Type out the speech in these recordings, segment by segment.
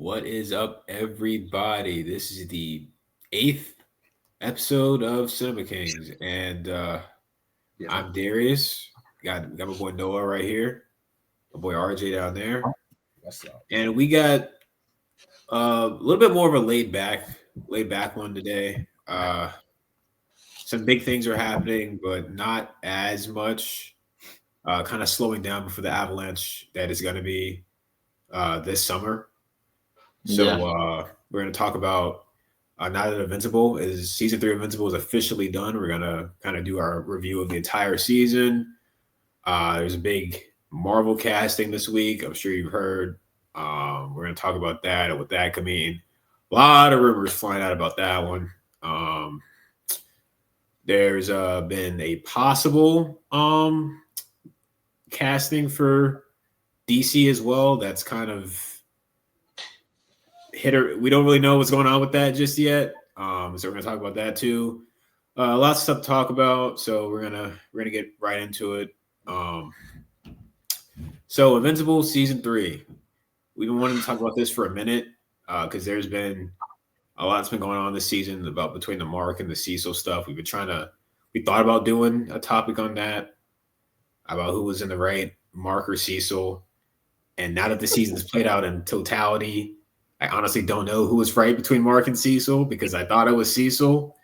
What is up, everybody? This is the eighth episode of Cinema Kings, and Yeah, I'm Darius. Got my boy Noah right here, my boy RJ down there, what's up? and we got a little bit more of a laid back one today. Some big things are happening, but not as much. Kind of slowing down before the avalanche that is going to be this summer. So Yeah, we're going to talk about now that Invincible is season three. Of Invincible is officially done. We're gonna kind of do our review of the entire season. There's a big Marvel casting this week. I'm sure you've heard. We're gonna talk about that and what that could mean. A lot of rumors flying out about that one. Um, there's been a possible casting for DC as well. That's kind of hit or we don't really know what's going on with that just yet. So we're gonna talk about that too. Lots of stuff to talk about, so we're gonna get right into it. So Invincible season three. We've been wanting to talk about this for a minute because there's been a lot's been going on this season about between the Mark and the Cecil stuff. We thought about doing a topic on that about who was in the right, Mark or Cecil. And now that the season's played out in totality, I honestly don't know who was right between Mark and Cecil because I thought it was Cecil,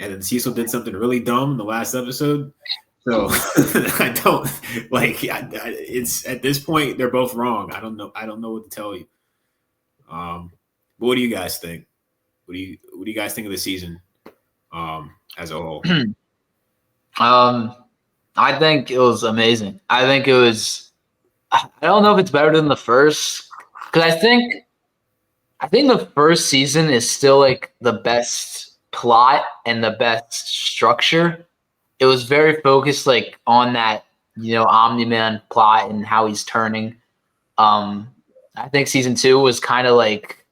and then Cecil did something really dumb in the last episode. So I don't like. It's at this point they're both wrong. I don't know. I don't know what to tell you. But what do you guys think? What do you guys think of the season as a whole? Um, I think it was amazing. I think it was. I don't know if it's better than the first because I think the first season is still like the best plot and the best structure. It was very focused like on that, Omni-Man plot and how he's turning. I think season two was kind of like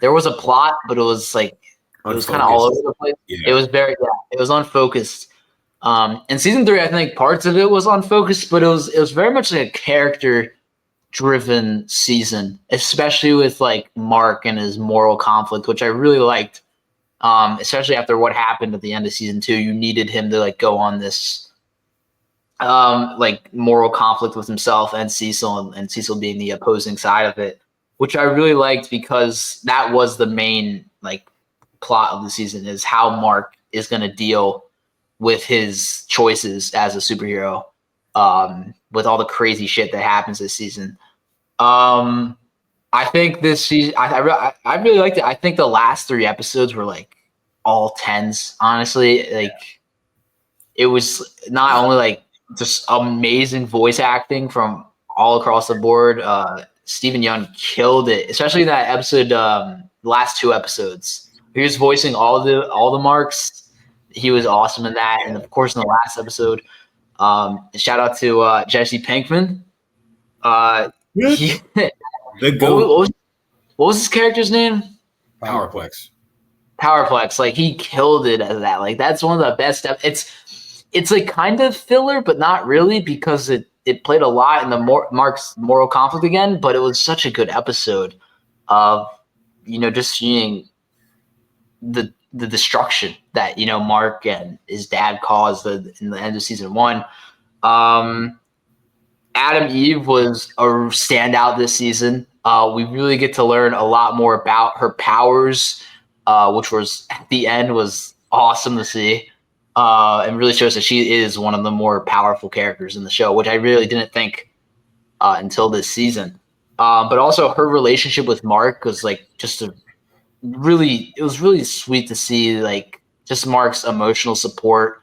there was a plot, but it was like it was kind of all over the place. Yeah. It was it was unfocused. And season three, I think parts of it was unfocused, but it was very much like a character driven season, especially with like Mark and his moral conflict, which I really liked. Especially after what happened at the end of season two, you needed him to like go on this like moral conflict with himself and Cecil, and Cecil being the opposing side of it, which I really liked because that was the main like plot of the season is how Mark is going to deal with his choices as a superhero, with all the crazy shit that happens this season. I think this season, I really liked it. I think the last three episodes were like all tens, honestly. Like it was not only like just amazing voice acting from all across the board. Stephen Young killed it, especially in that episode, last two episodes. He was voicing all the Marks. He was awesome in that, and of course in the last episode, shout out to Jesse Pinkman. He, The goat. what was his character's name? Powerplex. Powerplex. Like he killed it as that. Like that's one of the best stuff. It's like kind of filler, but not really because it played a lot in the Mark's moral conflict again. But it was such a good episode of just seeing the destruction that Mark and his dad caused in the end of season one. Adam Eve was a standout this season. We really get to learn a lot more about her powers, which was at the end was awesome to see, and really shows that she is one of the more powerful characters in the show, which I really didn't think until this season. But also her relationship with Mark was like just it was really sweet to see like just Mark's emotional support.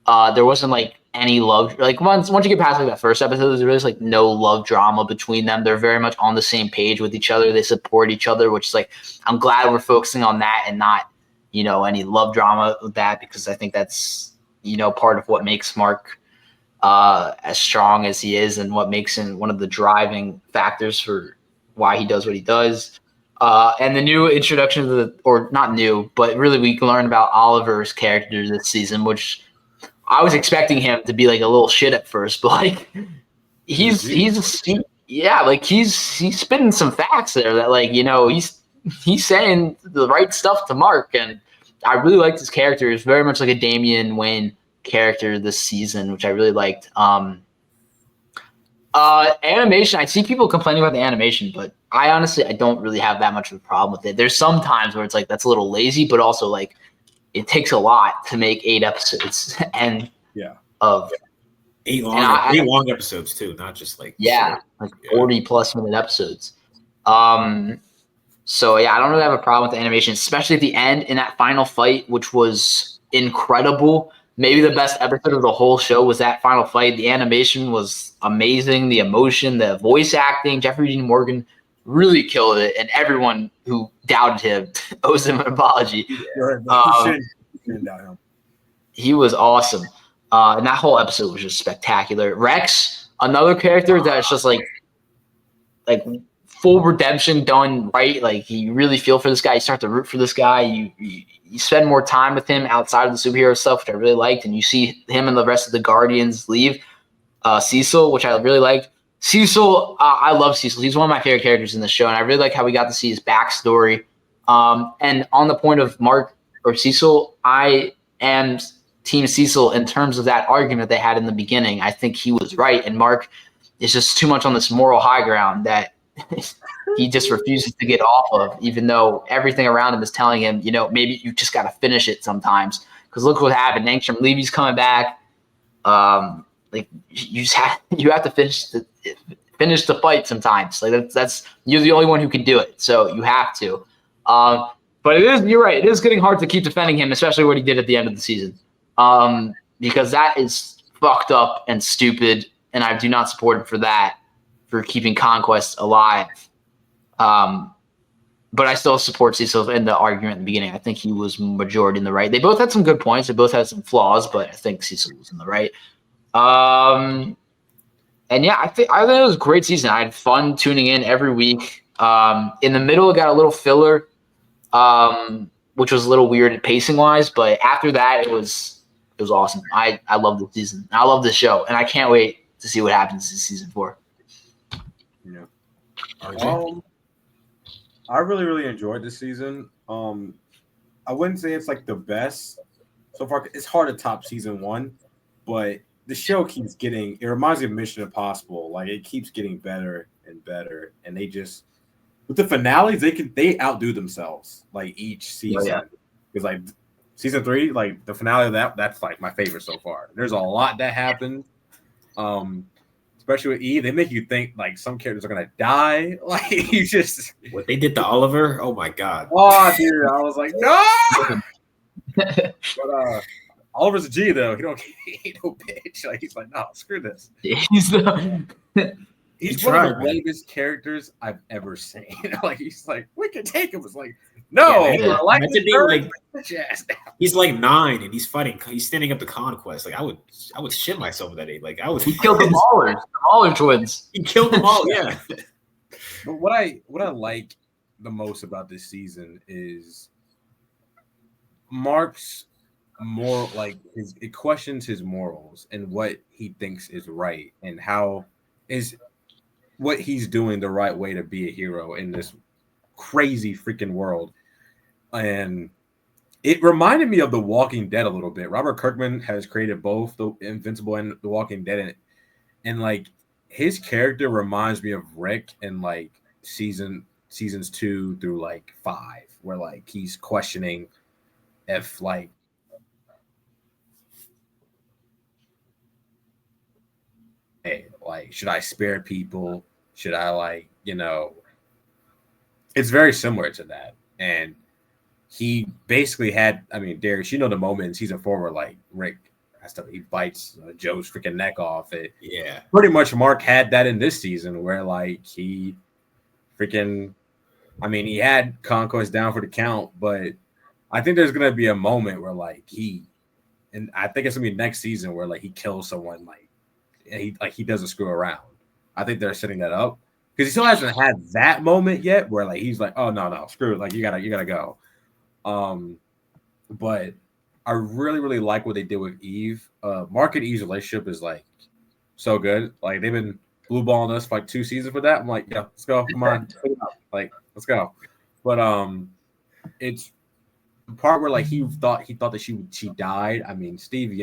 There wasn't like any love, like once you get past like that first episode, there's really like no love drama between them. They're very much on the same page with each other. They support each other, which is like I'm glad we're focusing on that and not any love drama with that, because I think that's part of what makes Mark as strong as he is and what makes him one of the driving factors for why he does what he does. And the new introduction of or not new, but really we can learn about Oliver's character this season, which I was expecting him to be like a little shit at first, but like he's spitting some facts there that like he's he's saying the right stuff to Mark, and I really liked his character. It's very much like a Damian Wayne character this season, which I really liked. Animation. I see people complaining about the animation, but I honestly don't really have that much of a problem with it. There's some times where it's like that's a little lazy, but also like it takes a lot to make 8 episodes and of 8 long episodes too, not just like like 40 plus minute episodes. So yeah, I don't really have a problem with the animation, especially at the end in that final fight, which was incredible. Maybe the best episode of the whole show was that final fight. The animation was amazing. The emotion, the voice acting, Jeffrey Dean Morgan really killed it, and everyone who doubted him owes him an apology. He was awesome. And that whole episode was just spectacular. Rex, another character that's just like full redemption done right. Like you really feel for this guy. You start to root for this guy. You spend more time with him outside of the superhero stuff, which I really liked. And you see him and the rest of the Guardians leave. Cecil, which I really liked. Cecil, I love Cecil. He's one of my favorite characters in the show, and I really like how we got to see his backstory. And on the point of Mark or Cecil, I am Team Cecil in terms of that argument they had in the beginning. I think he was right, and Mark is just too much on this moral high ground that he just refuses to get off of, even though everything around him is telling him, maybe you just got to finish it sometimes. Because look what happened. Angstrom Levy's coming back. Like you have to finish the fight sometimes. Like that's you're the only one who can do it, so you have to. But you're right. It is getting hard to keep defending him, especially what he did at the end of the season, because that is fucked up and stupid, and I do not support him for that, for keeping Conquest alive. But I still support Cecil in the argument in the beginning. I think he was majority in the right. They both had some good points. They both had some flaws, but I think Cecil was in the right. And yeah, I think it was a great season. I had fun tuning in every week. In the middle, it got a little filler, which was a little weird pacing wise, but after that, it was awesome. I love the season. I love the show, and I can't wait to see what happens in season 4. Yeah. I really, really enjoyed this season. I wouldn't say it's like the best so far. It's hard to top season 1, but the show keeps getting. It reminds me of Mission Impossible. Like it keeps getting better and better, and they just with the finales they outdo themselves like each season. Because like season 3, like the finale of that's like my favorite so far. There's a lot that happened. Especially with Eve, they make you think like some characters are gonna die. Like you just what they did to Oliver. Oh my god. Oh dude, I was like no. But Oliver's a G though. He ain't no bitch. Like he's like no, screw this. He's one of the bravest characters I've ever seen. Like he's like we can take him. It's like no. He's like 9 and he's fighting. He's standing up to Conquest. Like I would shit myself that day. Like I would. He killed the Mauler twins. He killed them all. Yeah. But what I like the most about this season is Mark's more like it questions his morals and what he thinks is right and how is what he's doing the right way to be a hero in this crazy freaking world. And it reminded me of The Walking Dead a little bit. Robert Kirkman has created both The Invincible and The Walking Dead, and like his character reminds me of Rick in like seasons 2 through like 5, where like he's questioning if like hey, like should I spare people? Should I like it's very similar to that. And he basically had, I mean, Darius, the moment in season 4 where like Rick he bites Joe's freaking neck off. Yeah. Pretty much Mark had that in this season where like he freaking, he had Conquest down for the count, but I think there's going to be a moment where like and I think it's going to be next season where like he kills someone and he doesn't screw around. I think they're setting that up because he still hasn't had that moment yet where like he's like, oh no, screw it, like you gotta go. But I really, really like what they did with Eve. Mark and Eve's relationship is like so good. Like they've been blue balling us for like 2 seasons for that. I'm like, yeah, let's go. Come on, like let's go. But it's the part where like he thought that she died. I mean, Steve, he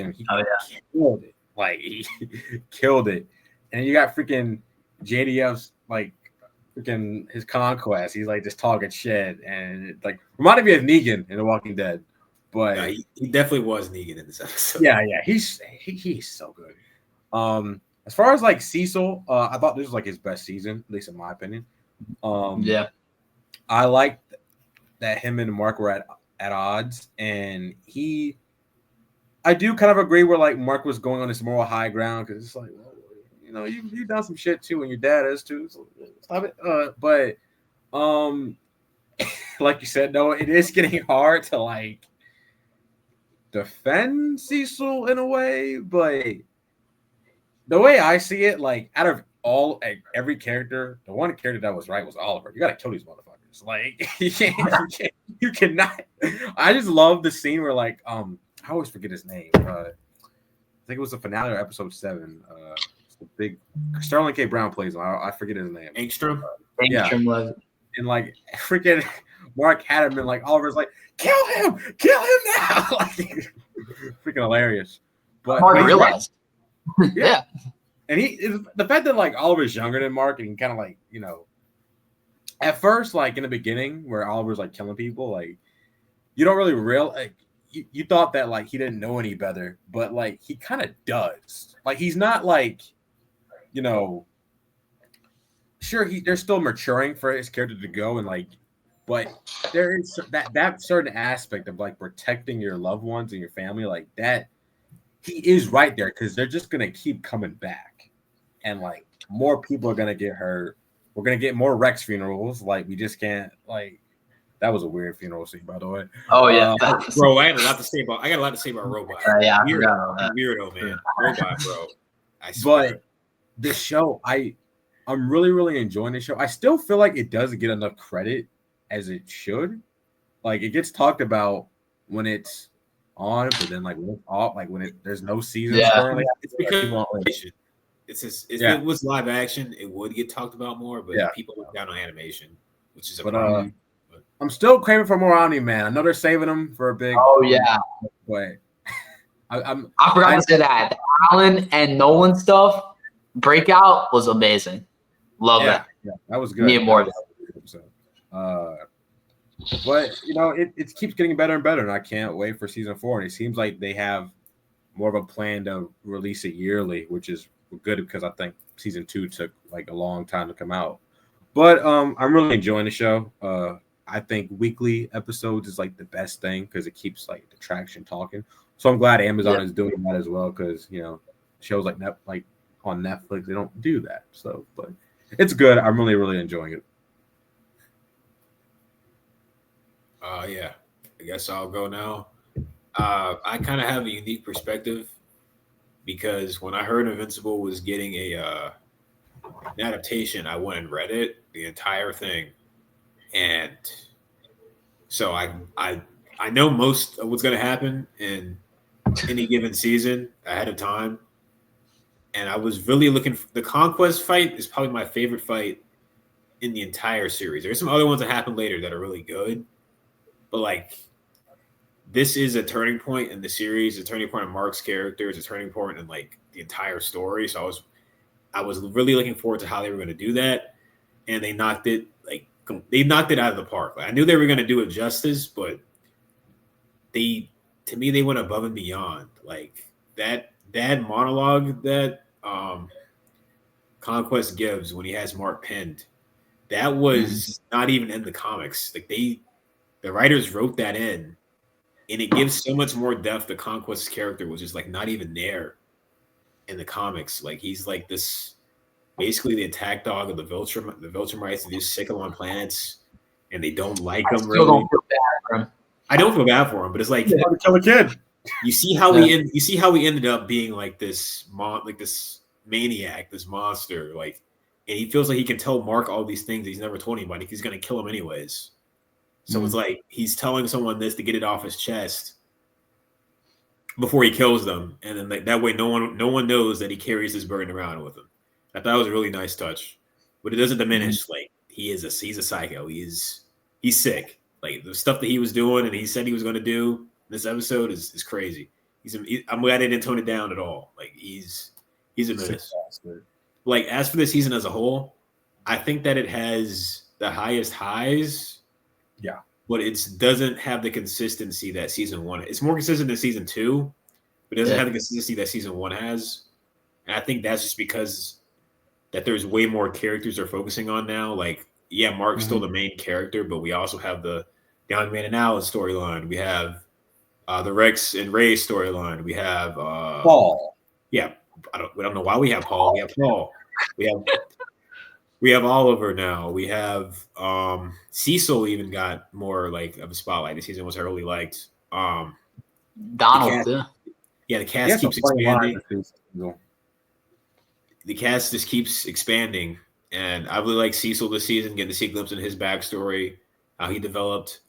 killed it. Like he killed it. And you got freaking JDF's like freaking his conquest. He's like just talking shit, and it, like reminded me of Negan in The Walking Dead. But yeah, he definitely was Negan in this episode. Yeah, he's so good. As far as like Cecil, I thought this was like his best season, at least in my opinion. Yeah, I liked that him and Mark were at odds, and I do kind of agree where like Mark was going on this moral high ground because it's like, well, you know, you've done some shit too, and your dad is too. So stop it. But like you said, no, it is getting hard to like defend Cecil in a way, but the way I see it, like out of every character, the one character that was right was Oliver. You gotta kill these motherfuckers. Like you cannot. I just love the scene where like I always forget his name. I think it was the finale of episode 7. It's the big Sterling K. Brown plays him. I forget his name. Angstrom. Yeah. And like freaking Mark had him, and like Oliver's like, kill him now. Like freaking hilarious. But Mark realized. Yeah. And the fact that like Oliver's younger than Mark, and he kind of like, you know, at first, like in the beginning where Oliver's like killing people, like you don't really like you thought that like he didn't know any better, but like he kind of does. Like he's not like, you know, sure they're still maturing for his character to go, and like, but there is that certain aspect of like protecting your loved ones and your family, like that. He is right there because they're just gonna keep coming back, and like more people are gonna get hurt. We're gonna get more Rex funerals. Like we just can't. Like that was a weird funeral scene, by the way. Oh yeah, bro. I got a lot to say about Robot. Yeah, weirdo, man. Robot, bro. I swear. But the show, I'm really enjoying the show. I still feel like it doesn't get enough credit as it should. Like it gets talked about when it's on, but then like when it's off, like when there's no seasons currently. It's because if it was live action, it would get talked about more, but people look down on animation, which is a problem. I'm still craving for more Omni Man. I know they're saving them for a big but I forgot to say that the Alan and Nolan stuff breakout was amazing. Love that. Yeah, that was good. Need more of that. But you know, it keeps getting better and better, and I can't wait for season 4. And it seems like they have more of a plan to release it yearly, which is good because I think season 2 took like a long time to come out. But I'm really enjoying the show. I think weekly episodes is like the best thing because it keeps like the traction talking. So I'm glad Amazon is doing that as well because you know shows like on Netflix they don't do that. So, but it's good. I'm really enjoying it. Yeah, I guess I'll go now. I kind of have a unique perspective because when I heard Invincible was getting an adaptation, I went and read it, the entire thing, and so I know most of what's going to happen in any given season ahead of time, and I was really looking for the Conquest fight is probably my favorite fight in the entire series. There's some other ones that happen later that are really good. But like, this is a turning point in the series, a turning point in Mark's character, it's a turning point in like the entire story. So I was really looking forward to how they were going to do that, and they knocked it out of the park. Like, I knew they were going to do it justice, but to me they went above and beyond. Like that monologue that Conquest gives when he has Mark pinned, that was not even in the comics. Like the writers wrote that in, and it gives so much more depth to Conquest's character, which is like not even there in the comics. Like he's like this, basically the attack dog of the Viltrumites. They just sickle on planets, and they don't like him. Really, don't feel bad for him. I don't feel bad for him, but it's like kill a kid. You see how he ended up being like this maniac, this monster. Like, and he feels like he can tell Mark all these things he's never told anybody. He's gonna kill him anyways. So it's like he's telling someone this to get it off his chest before he kills them, and then like that way no one knows that he carries this burden around with him. I thought it was a really nice touch, but it doesn't diminish like he's a psycho. He's he's sick. Like the stuff that he was doing and he said he was going to do in this episode is crazy. I'm glad they didn't tone it down at all. Like he's a menace. Like as for the season as a whole, I think that it has the highest highs. Yeah. But it doesn't have the consistency that season 1. It's more consistent than season 2, but it doesn't have the consistency that season 1 has. And I think that's just because that there's way more characters they're focusing on now. Like, yeah, Mark's still the main character, but we also have the Young Man and Alan storyline. We have the Rex and Ray storyline. We have Paul. Yeah, we don't know why we have Paul. We have Paul. We have Oliver now. We have Cecil even got more like of a spotlight this season, which I really liked. Donald, the cast keeps expanding. The cast just keeps expanding, and I really like Cecil this season, getting to see a glimpse into his backstory, how he developed,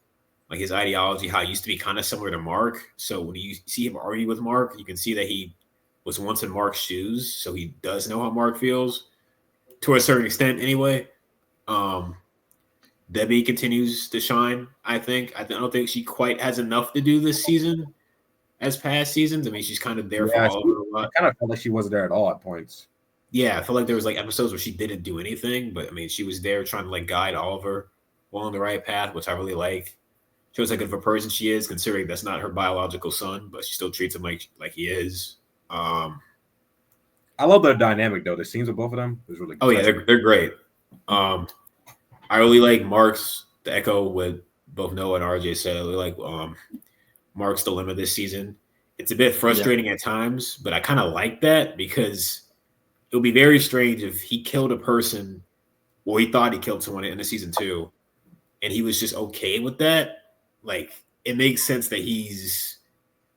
like his ideology, how he used to be kind of similar to Mark. So when you see him argue with Mark, you can see that he was once in Mark's shoes, so he does know how Mark feels. To a certain extent, anyway. Debbie continues to shine, I think. I don't think she quite has enough to do this season as past seasons. I mean, she's kind of there for Oliver a lot. I kind of felt like she wasn't there at all at points. Yeah, I feel like there was like episodes where she didn't do anything, but I mean, she was there trying to like guide Oliver along the right path, which I really like. Shows how good of a person she is, considering that's not her biological son, but she still treats him like he is. I love their dynamic though. The scenes with both of them was really good. Oh yeah, they're great. I really like Mark's to echo what both Noah and RJ said. I really like Mark's dilemma this season. It's a bit frustrating at times, but I kind of like that because it would be very strange if he killed a person. Well, he thought he killed someone in the season 2, and he was just okay with that. Like it makes sense that he's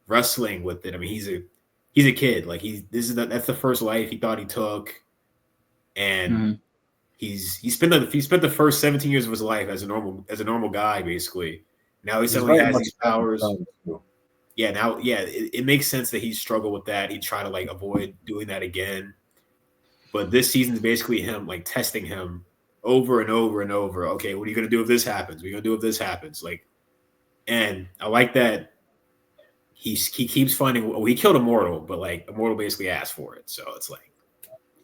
wrestling with it. I mean, he's a kid. Like that's the first life he thought he took, and he spent the first 17 years of his life as a normal guy basically. Now he suddenly has these powers. Yeah, it makes sense that he struggled with that. He tried to like avoid doing that again. But this season is basically him like testing him over and over and over. Okay, what are you gonna do if this happens? What are you gonna do if this happens? Like, and I like that he keeps finding. Well, he killed Immortal, but like Immortal basically asked for it, so it's like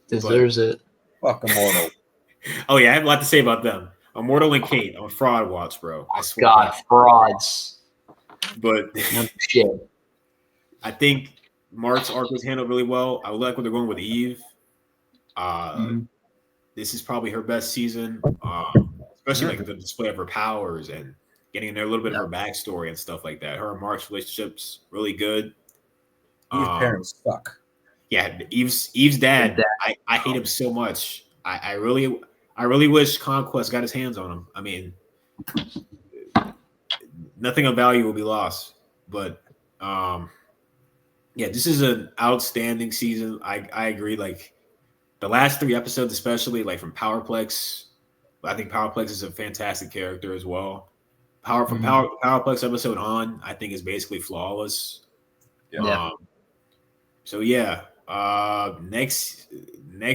deserves it. Fuck Immortal. Oh yeah, I have a lot to say about them. Immortal and Kate on Fraud Watch, bro. I swear. God, frauds. But shit. I think Mark's arc was handled really well. I like what they're going with Eve. This is probably her best season, especially like the display of her powers and getting in there a little bit of her backstory and stuff like that. Her and Mark's relationship's really good. Eve's parents suck. Yeah, Eve's dad. I hate him so much. I really wish Conquest got his hands on him. I mean, nothing of value will be lost. But yeah, this is an outstanding season. I agree. Like the last 3 episodes, especially like from Powerplex, I think Powerplex is a fantastic character as well. Powerplex episode on, I think, is basically flawless. Yeah. So yeah, next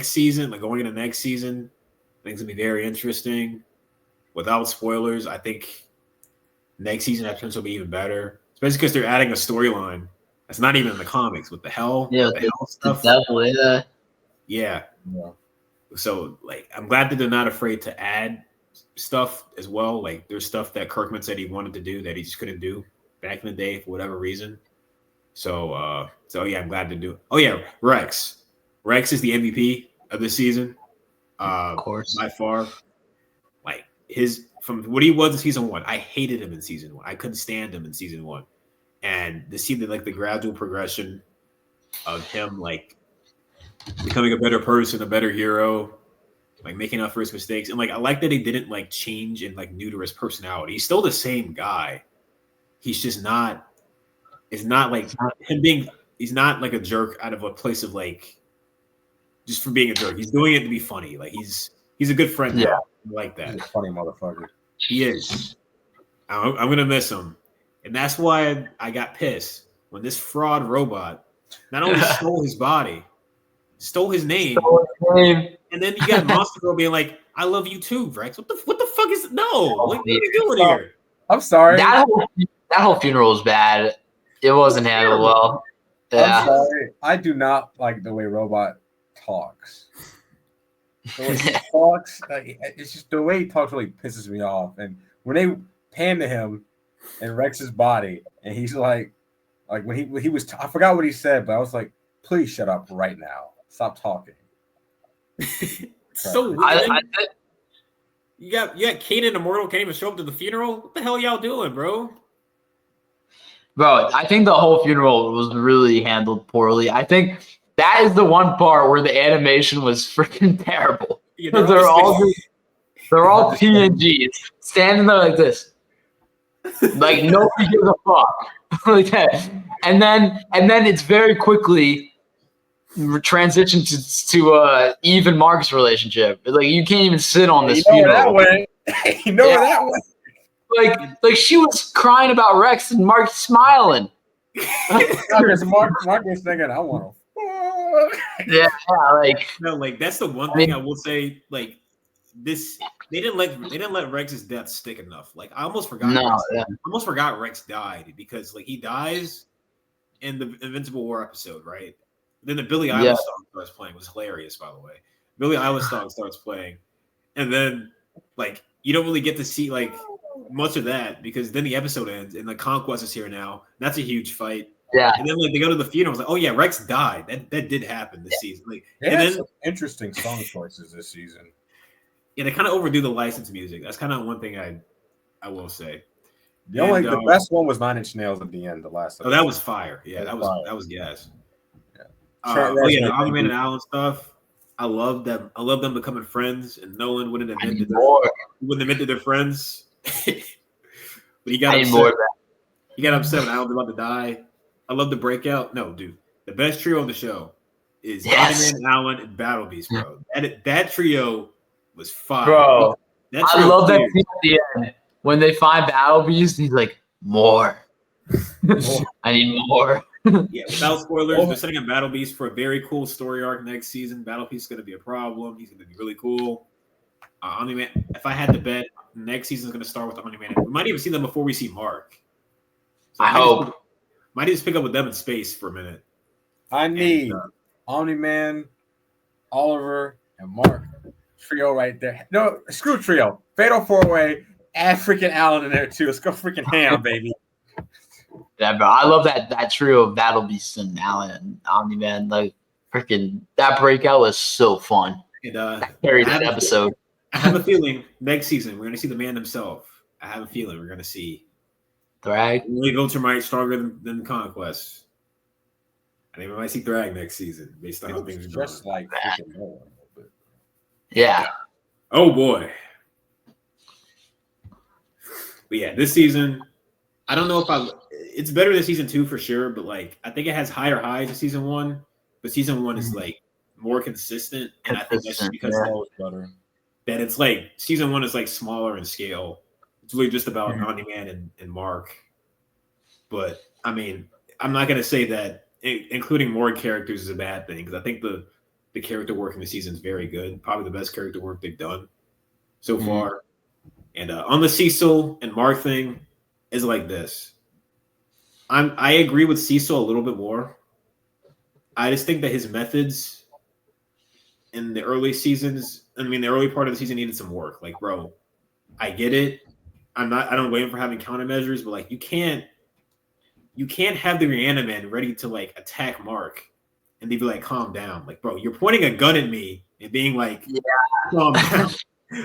season, like going into next season, I think it's gonna be very interesting. Without spoilers, I think next season that potential will be even better, especially because they're adding a storyline that's not even in the comics. With the hell, stuff. The Yeah. So like, I'm glad that they're not afraid to add stuff as well. Like there's stuff that Kirkman said he wanted to do that he just couldn't do back in the day for whatever reason. So yeah, I'm glad to do it. Oh yeah, Rex is the MVP of this season. Of course, by far. Like from what he was in season 1, I hated him in season 1. I couldn't stand him in season 1, and to see the gradual progression of him like becoming a better person, a better hero, like making up for his mistakes, and like I like that he didn't like change and like neuter his personality. He's still the same guy. He's just not. It's not like him being. He's not like a jerk out of a place of like just for being a jerk. He's doing it to be funny. Like he's a good friend. Yeah, I like that. He's a funny motherfucker. He is. I'm gonna miss him, and that's why I got pissed when this fraud robot not only stole his body, stole his name, and then you got Monster Girl being like, "I love you too, Rex." What the fuck is Like, what are you doing here? I'm sorry. That whole funeral was bad. It wasn't handled well. Yeah. I'm sorry. I do not like the way Robot talks. The way he talks, it's just the way he talks really pisses me off. And when they pan to him and Rex's body, and he's like when he was, I forgot what he said, but I was like, please shut up right now. Stop talking. So weird. You got Kanan Immortal can't even show up to the funeral. What the hell y'all doing, bro? Bro, I think the whole funeral was really handled poorly. I think that is the one part where the animation was freaking terrible. Yeah, They're all PNGs standing there like this, like nobody gives a fuck, like that. And then it's very quickly transitioned to Eve and Mark's relationship. Like you can't even sit on this funeral. Where that went. Like she was crying about Rex and Mark smiling. Because Mark was thinking, I want to. Yeah, like no, like that's the one thing I will say. Like this, they didn't let Rex's death stick enough. Like I almost forgot. I almost forgot Rex died because like he dies in the Invincible War episode, right? Then the Billie Eilish song starts playing. It was hilarious, by the way. Billie Eilish song starts playing, and then like you don't really get to see like much of that because then the episode ends and the Conquest is here now. That's a huge fight. Yeah. And then like they go to the funeral. It's like, oh yeah, Rex died. That did happen this season. Like and then some interesting song choices this season. Yeah, they kind of overdo the licensed music. That's kind of one thing I will say. The best one was 9 Inch Nails at the end, the last episode. Oh, that was fire. Yeah, that was gas. Yeah. The Omni-Man and Alan stuff. I love them. I love them becoming friends, and Nolan wouldn't have admitted their friends. But he got upset. He got upset when Alan's about to die. I love the breakout. No, dude, the best trio on the show is Omni-Man, Alan, and Battle Beast, bro. That trio was fire. Bro, I love that scene at the end when they find Battle Beast. He's like, more. I need more. Yeah, without spoilers, they're setting up Battle Beast for a very cool story arc next season. Battle Beast is going to be a problem. He's going to be really cool. Omni-Man, if I had to bet, next season is going to start with Omni-Man. We might even see them before we see Mark. So I hope. Might just pick up with them in space for a minute. I need Omni-Man, Oliver, and Mark. Trio right there. No, screw trio. Fatal 4-way. Add freaking Alan in there too. Let's go freaking ham, baby. Yeah, bro. I love that trio of Battle Beast and Alan and Omni-Man. Like, freaking, that breakout was so fun. And carried that episode. I have a feeling next season we're going to see the man himself. I have a feeling we're going to see Thrag. Really Viltrumite stronger than Conquest. I think we might see Thrag next season based on how things are going. Just like freaking Nolan. Yeah. Oh boy. But yeah, this season, I don't know if it's better than season 2 for sure, but like I think it has higher highs than season 1, but season 1 is like more consistent, and I think that's just because that it's like season 1 is like smaller in scale. It's really just about Omni-Man and Mark. But I mean, I'm not gonna say that including more characters is a bad thing because I think the character work in the season is very good. Probably the best character work they've done so far. And on the Cecil and Mark thing is like this. I agree with Cecil a little bit more. I just think that his methods in the early seasons, the early part of the season needed some work. Like, bro, I get it. I don't blame him for having countermeasures, but like you can't have the Reaniman ready to like attack Mark and they'd be like, calm down. Like, bro, you're pointing a gun at me and being like, calm down.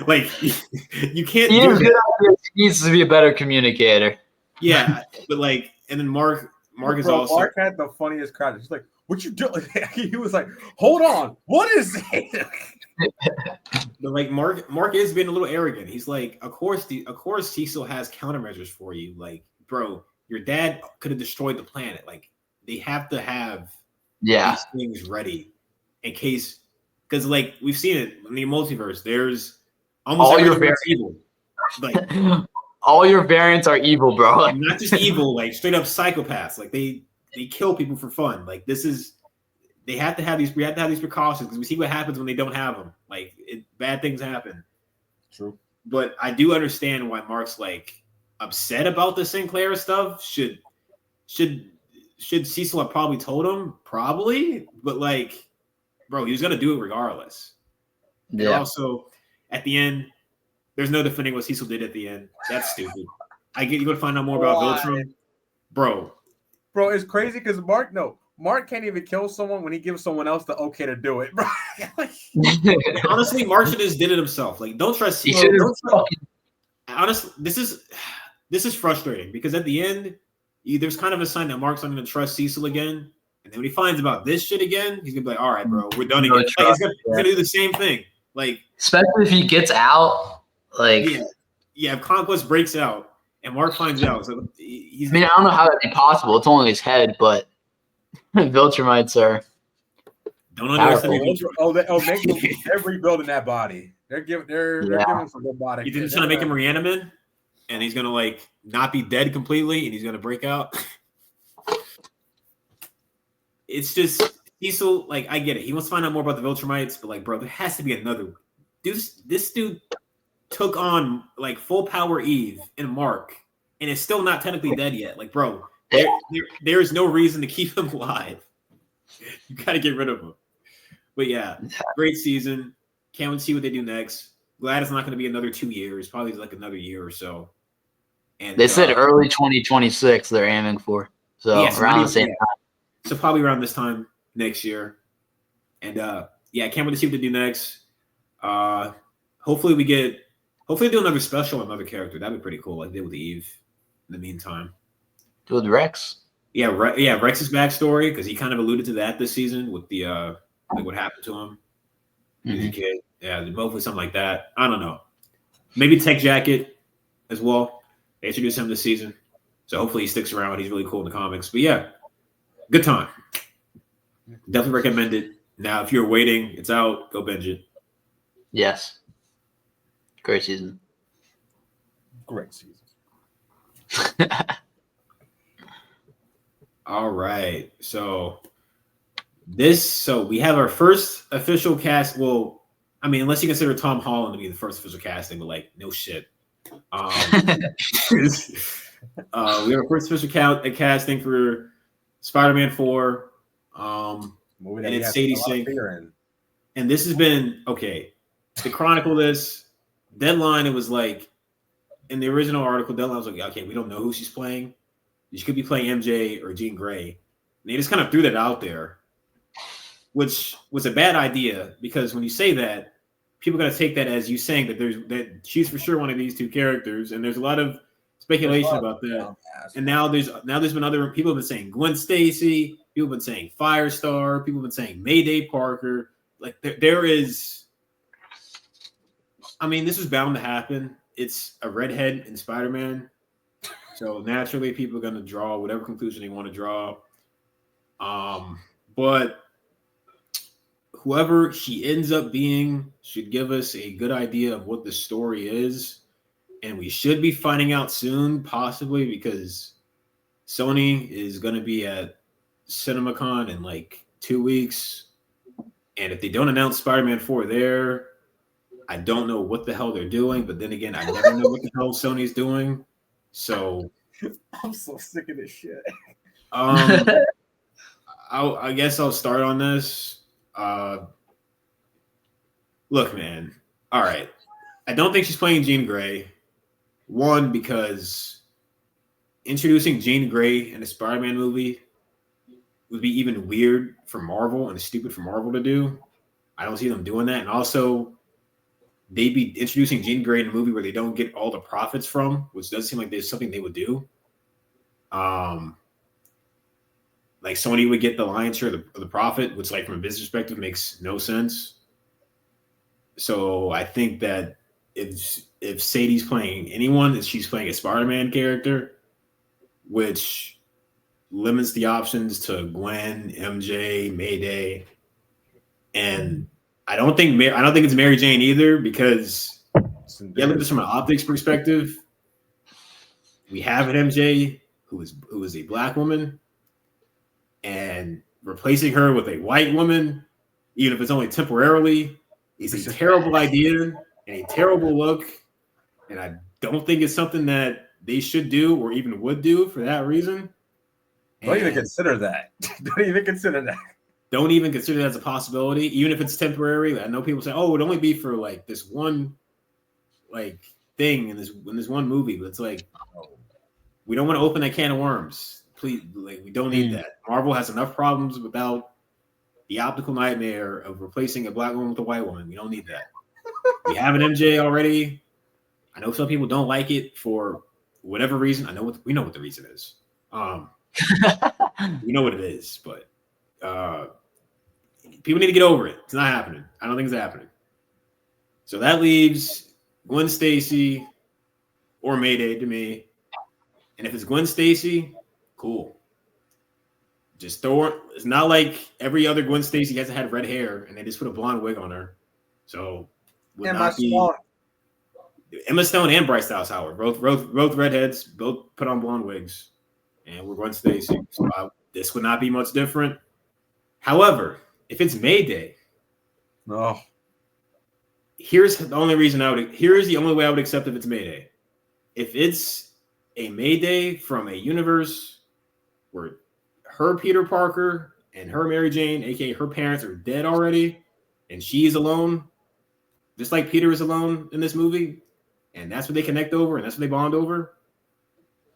Like, you can't do that. He needs to be a better communicator. Yeah, but like, and then Mark is also. Mark had the funniest crowd. He's like, what you doing? He was like, hold on. What is it? But like, Mark is being a little arrogant. He's like, of course Cecil has countermeasures for you. Like, bro, your dad could have destroyed the planet. Like, they have to have these things ready in case, because like we've seen it in the multiverse. There's almost all your variants evil. Like all your variants are evil, bro. And not just evil, like straight up psychopaths. Like they kill people for fun. Like we have to have these precautions because we see what happens when they don't have them. Like bad things happen. True. But I do understand why Mark's like upset about the Sinclair stuff. Should Cecil have probably told him? Probably, but like, bro, he was gonna do it regardless. And also, at the end, there's no defending what Cecil did at the end. That's stupid. I get you gonna find out more about Viltrum, bro. Bro, it's crazy because Mark can't even kill someone when he gives someone else the okay to do it, bro. Honestly, Mark should just did it himself. Like, don't trust Cecil. Honestly, this is frustrating because at the end, there's kind of a sign that Mark's not going to trust Cecil again. And then when he finds about this shit again, he's going to be like, all right, bro, we're done again. Like, he's going to do the same thing. Like, especially if he gets out. Like, yeah, if Conquest breaks out and Mark finds out. So I don't know how that'd be possible. It's only his head, but Viltrumites are. Don't underestimate. They're rebuilding that body. They're giving some good body. You think he's trying to make him reanimate, and he's gonna like not be dead completely, and he's gonna break out? It's just Cecil. Like, I get it. He wants to find out more about the Viltrumites, but like, bro, there has to be another. This dude took on like full power Eve and Mark, and is still not technically dead yet. Like, bro, there is no reason to keep him alive. You got to get rid of him. But yeah, great season. Can't wait to see what they do next. Glad it's not going to be another 2 years. Probably like another year or so. And they said early 2026 they're aiming for. So around the same time. So probably around this time next year. And yeah, I can't wait to see what they do next. Hopefully do another special on another character. That'd be pretty cool. Like they did with Eve in the meantime. Do with Rex. Yeah, Rex's backstory, because he kind of alluded to that this season with the like what happened to him. As a kid. Yeah, hopefully something like that. I don't know. Maybe Tech Jacket as well. They introduced him this season. So hopefully he sticks around. He's really cool in the comics. But yeah, good time. Definitely recommend it. Now, if you're waiting, it's out. Go binge it. Yes. Great season. Great season. All right. So we have our first official cast. Well, I mean, unless you consider Tom Holland to be the first official casting, but like, no shit. We have our first official casting for Spider-Man 4. And it's Sadie Sink. And this has been okay. To chronicle this, Deadline, it was like in the original article, Deadline was like, okay, we don't know who she's playing. She could be playing MJ or Jean Grey. And they just kind of threw that out there, which was a bad idea because when you say that, people are going to take that as you saying that she's for sure one of these two characters, and there's a lot of speculation about that. And now there's been other people have been saying Gwen Stacy, people have been saying Firestar, people have been saying Mayday Parker. Like there is, I mean, this is bound to happen. It's a redhead in Spider-Man. So naturally, people are going to draw whatever conclusion they want to draw. But whoever she ends up being should give us a good idea of what the story is. And we should be finding out soon, possibly, because Sony is going to be at CinemaCon in like 2 weeks. And if they don't announce Spider-Man 4 there, I don't know what the hell they're doing. But then again, I never know what the hell Sony's doing. So I'm so sick of this shit. I guess I'll start on this. Look, man. All right. I don't think she's playing Jean Grey. One, because introducing Jean Grey in a Spider-Man movie would be even weird for Marvel and stupid for Marvel to do. I don't see them doing that. And also, they'd be introducing Jean Grey in a movie where they don't get all the profits from, which does seem like there's something they would do. Like Sony would get the lion's share of the profit, which, like, from a business perspective, makes no sense. So I think that if Sadie's playing anyone, that she's playing a Spider-Man character, which limits the options to Gwen, MJ, Mayday, and I don't think it's Mary Jane either, because look at this from an optics perspective. We have an MJ who is a black woman, and replacing her with a white woman, even if it's only temporarily, is a terrible idea and a terrible look. and I don't think it's something that they should do or even would do for that reason. Don't even consider that. Don't even consider that. Don't even consider that as a possibility, even if it's temporary. I know people say, "Oh, it'd only be for like this one, like thing in this one movie," but it's like, we don't want to open that can of worms. Please, like, we don't need that. Marvel has enough problems without the optical nightmare of replacing a black woman with a white woman. We don't need that. We have an MJ already. I know some people don't like it for whatever reason. We know what the reason is. We know what it is, but people need to get over it. It's not happening. I don't think it's happening. So that leaves Gwen Stacy or Mayday to me. And if it's Gwen Stacy, cool. Just throw her. It's not like every other Gwen Stacy hasn't had red hair and they just put a blonde wig on her. So Emma Stone and Bryce Dallas Howard, both redheads, both put on blonde wigs, and we're Gwen Stacy. So this would not be much different. However, if it's Mayday, here's the only way I would accept if it's Mayday. If it's a Mayday from a universe where her Peter Parker and her Mary Jane, aka her parents, are dead already, and she's alone, just like Peter is alone in this movie, and that's what they connect over, and that's what they bond over,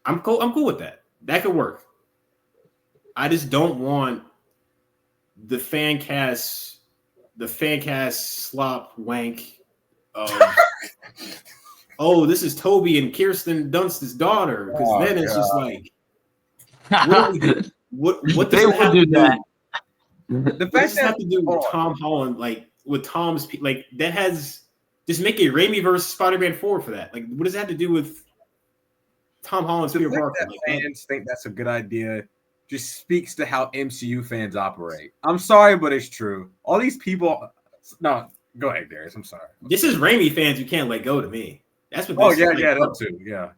I'm cool with that. That could work. I just don't want the fan cast slop wank of this is Toby and Kirsten Dunst's daughter, because then it's just like, what does it have to do? The fact that have to do with Tom Holland, like with Tom's, like that has just make a Raimi versus Spider-Man 4 for that. Like, what does that have to do with Tom Holland's Peter Parker? Fans think that's a good idea. Just speaks to how MCU fans operate. I'm sorry, but it's true. All these people. No, go ahead, Darius. I'm sorry. This is Raimi fans you can't let go to me. That's what. Them too. Yeah.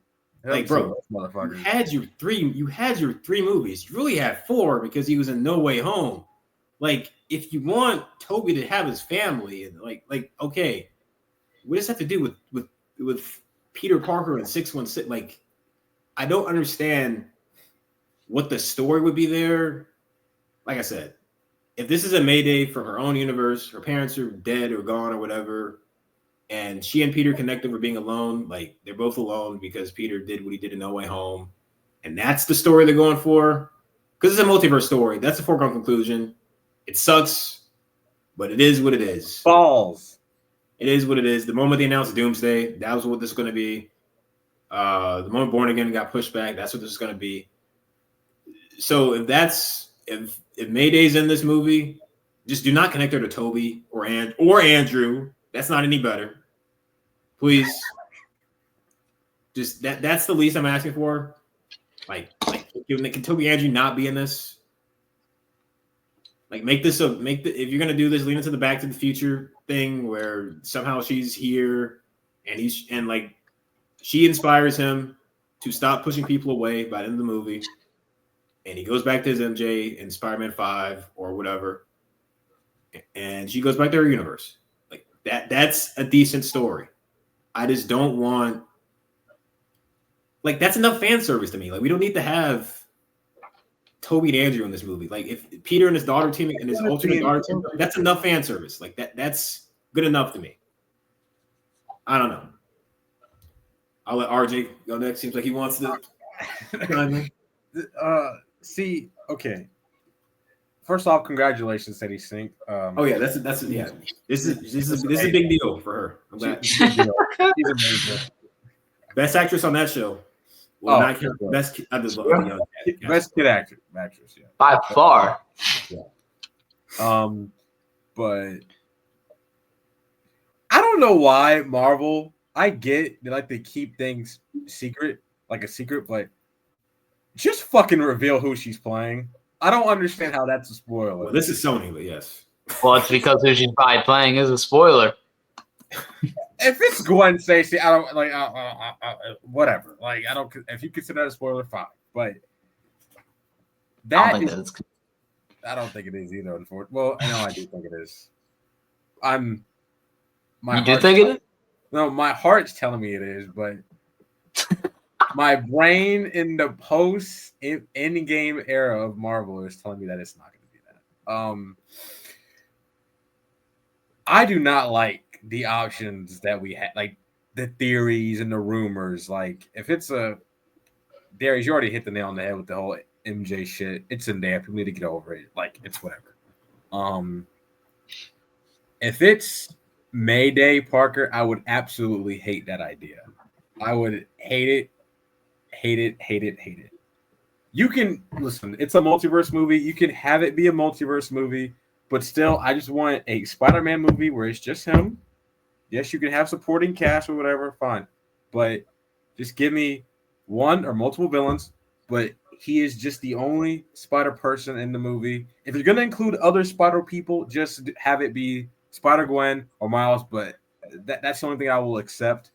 Like, bro, you had your three movies. You really had 4 because he was in No Way Home. Like, if you want Toby to have his family, and like, okay, what does that have to do with Peter Parker and 616? Like, I don't understand what the story would be there. Like I said, if this is a Mayday from her own universe, her parents are dead or gone or whatever, and she and Peter connect over being alone, like they're both alone because Peter did what he did in No Way Home, and that's the story they're going for. Because it's a multiverse story. That's a foregone conclusion. It sucks, but it is what it is. Balls. It is what it is. The moment they announced Doomsday, that was what this is going to be. The moment Born Again got pushed back, that's what this is going to be. So if Mayday's in this movie, just do not connect her to Toby or Andrew. That's not any better. Please. Just that's the least I'm asking for. Like can Toby Andrew not be in this? Like if you're gonna do this, lean into the Back to the Future thing where somehow she's here and like she inspires him to stop pushing people away by the end of the movie. And he goes back to his MJ in Spider-Man 5 or whatever. And she goes back to her universe. Like that's a decent story. I just don't want that's enough fan service to me. Like, we don't need to have Toby and Andrew in this movie. Like, if Peter and his daughter team and his alternate daughter team, that's enough fan service. Like that's good enough to me. I don't know. I'll let RJ go next. Seems like he wants to. See, okay. First off, congratulations, Sadie Sink. That's yeah. This is a big deal for her. I'm glad. She's amazing. Best actress on that show. Well, not best. I just love best kid actress. Yeah, by far. Yeah. But I don't know why Marvel. I get they like to keep things secret, like a secret, but just fucking reveal who she's playing. I don't understand how that's a spoiler. Well, this is Sony, but yes. Well, it's because who she's probably playing is a spoiler. If it's Gwen Stacy, I don't like. Whatever. Like, I don't. If you consider that a spoiler, fine. But I don't think it is either. Unfortunately, well, I know I do think it is. You do think it is? No, my heart's telling me it is, but my brain in the post Endgame era of Marvel is telling me that it's not going to be that. I do not like the options that we had, like the theories and the rumors. Like, if it's a Darius, you already hit the nail on the head with the whole MJ shit. It's in there. People need to get over it. Like, it's whatever. If it's Mayday Parker, I would absolutely hate that idea. I would hate it, hate it, hate it, hate it. You can listen, it's a multiverse movie. You can have it be a multiverse movie, but still, I just want a Spider-Man movie where it's just him. Yes, you can have supporting cast or whatever, fine. But just give me one or multiple villains, but he is just the only Spider person in the movie. If you're going to include other Spider people, just have it be Spider-Gwen or Miles, but that's the only thing I will accept.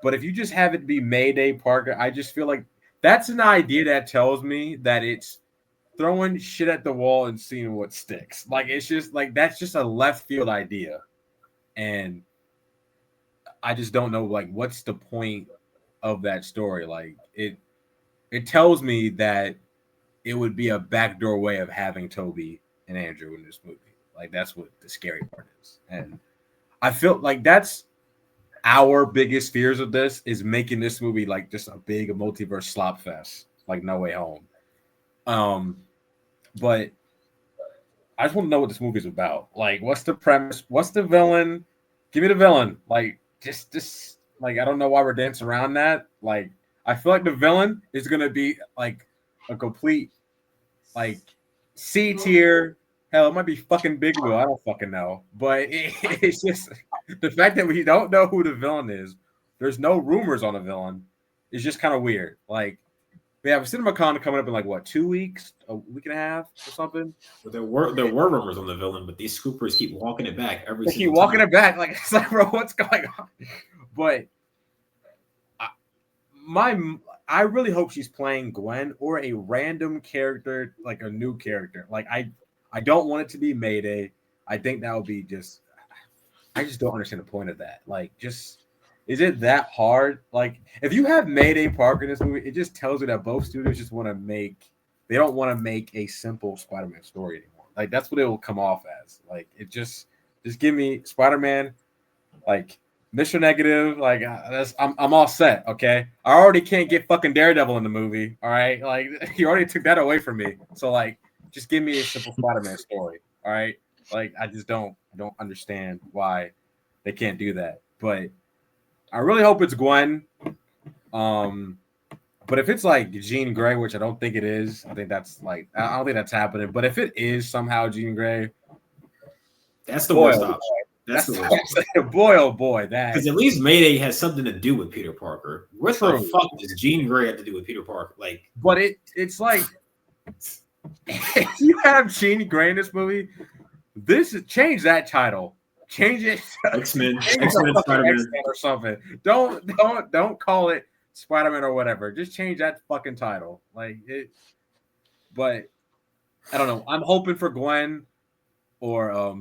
But if you just have it be Mayday Parker, I just feel like that's an idea that tells me that it's throwing shit at the wall and seeing what sticks. Like, it's just like that's just a left field idea. And I just don't know, like, what's the point of that story? Like, it tells me that it would be a backdoor way of having Toby and Andrew in this movie. Like, that's what the scary part is. And I feel like that's our biggest fears of this, is making this movie like just a big multiverse slop fest, like No Way Home. But I just want to know what this movie is about. Like, what's the premise? What's the villain? Give me the villain. Like, just like, I don't know why we're dancing around that. Like, I feel like the villain is gonna be like a complete like C tier. Hell, it might be fucking Big Will. I don't fucking know. But it's just the fact that we don't know who the villain is. There's no rumors on a villain. It's just kind of weird. Like, we have a CinemaCon coming up in like what, 2 weeks, a week and a half or something. But there were rumors on the villain, but these scoopers keep walking it back every. They keep walking it back. Like, it's like, bro, what's going on? But I really hope she's playing Gwen or a random character, like a new character. Like, I don't want it to be Mayday. I think that would be just. I just don't understand the point of that. Like, just is it that hard? Like, if you have Mayday Parker in this movie, it just tells you that both studios just want to make. They don't want to make a simple Spider-Man story anymore. Like, that's what it will come off as. Like, it just give me Spider-Man, like Mr. Negative. Like, I'm all set. Okay, I already can't get fucking Daredevil in the movie. All right, like, you already took that away from me. So, like, just give me a simple Spider-Man story. All right, like, I don't understand why they can't do that. But I really hope it's Gwen. But if it's like Jean Grey, which I don't think it is, I don't think that's happening. But if it is somehow Jean Grey, that's the worst option. That's the worst. Boy, oh boy, that, because at least Mayday has something to do with Peter Parker. What the fuck does Jean Grey have to do with Peter Parker? Like, but it's like, if you have Jean Grey in this movie, change that title. Change it. X-Men Spider-Man or something. Don't call it Spider-Man or whatever. Just change that fucking title. Like it. But I don't know. I'm hoping for Gwen or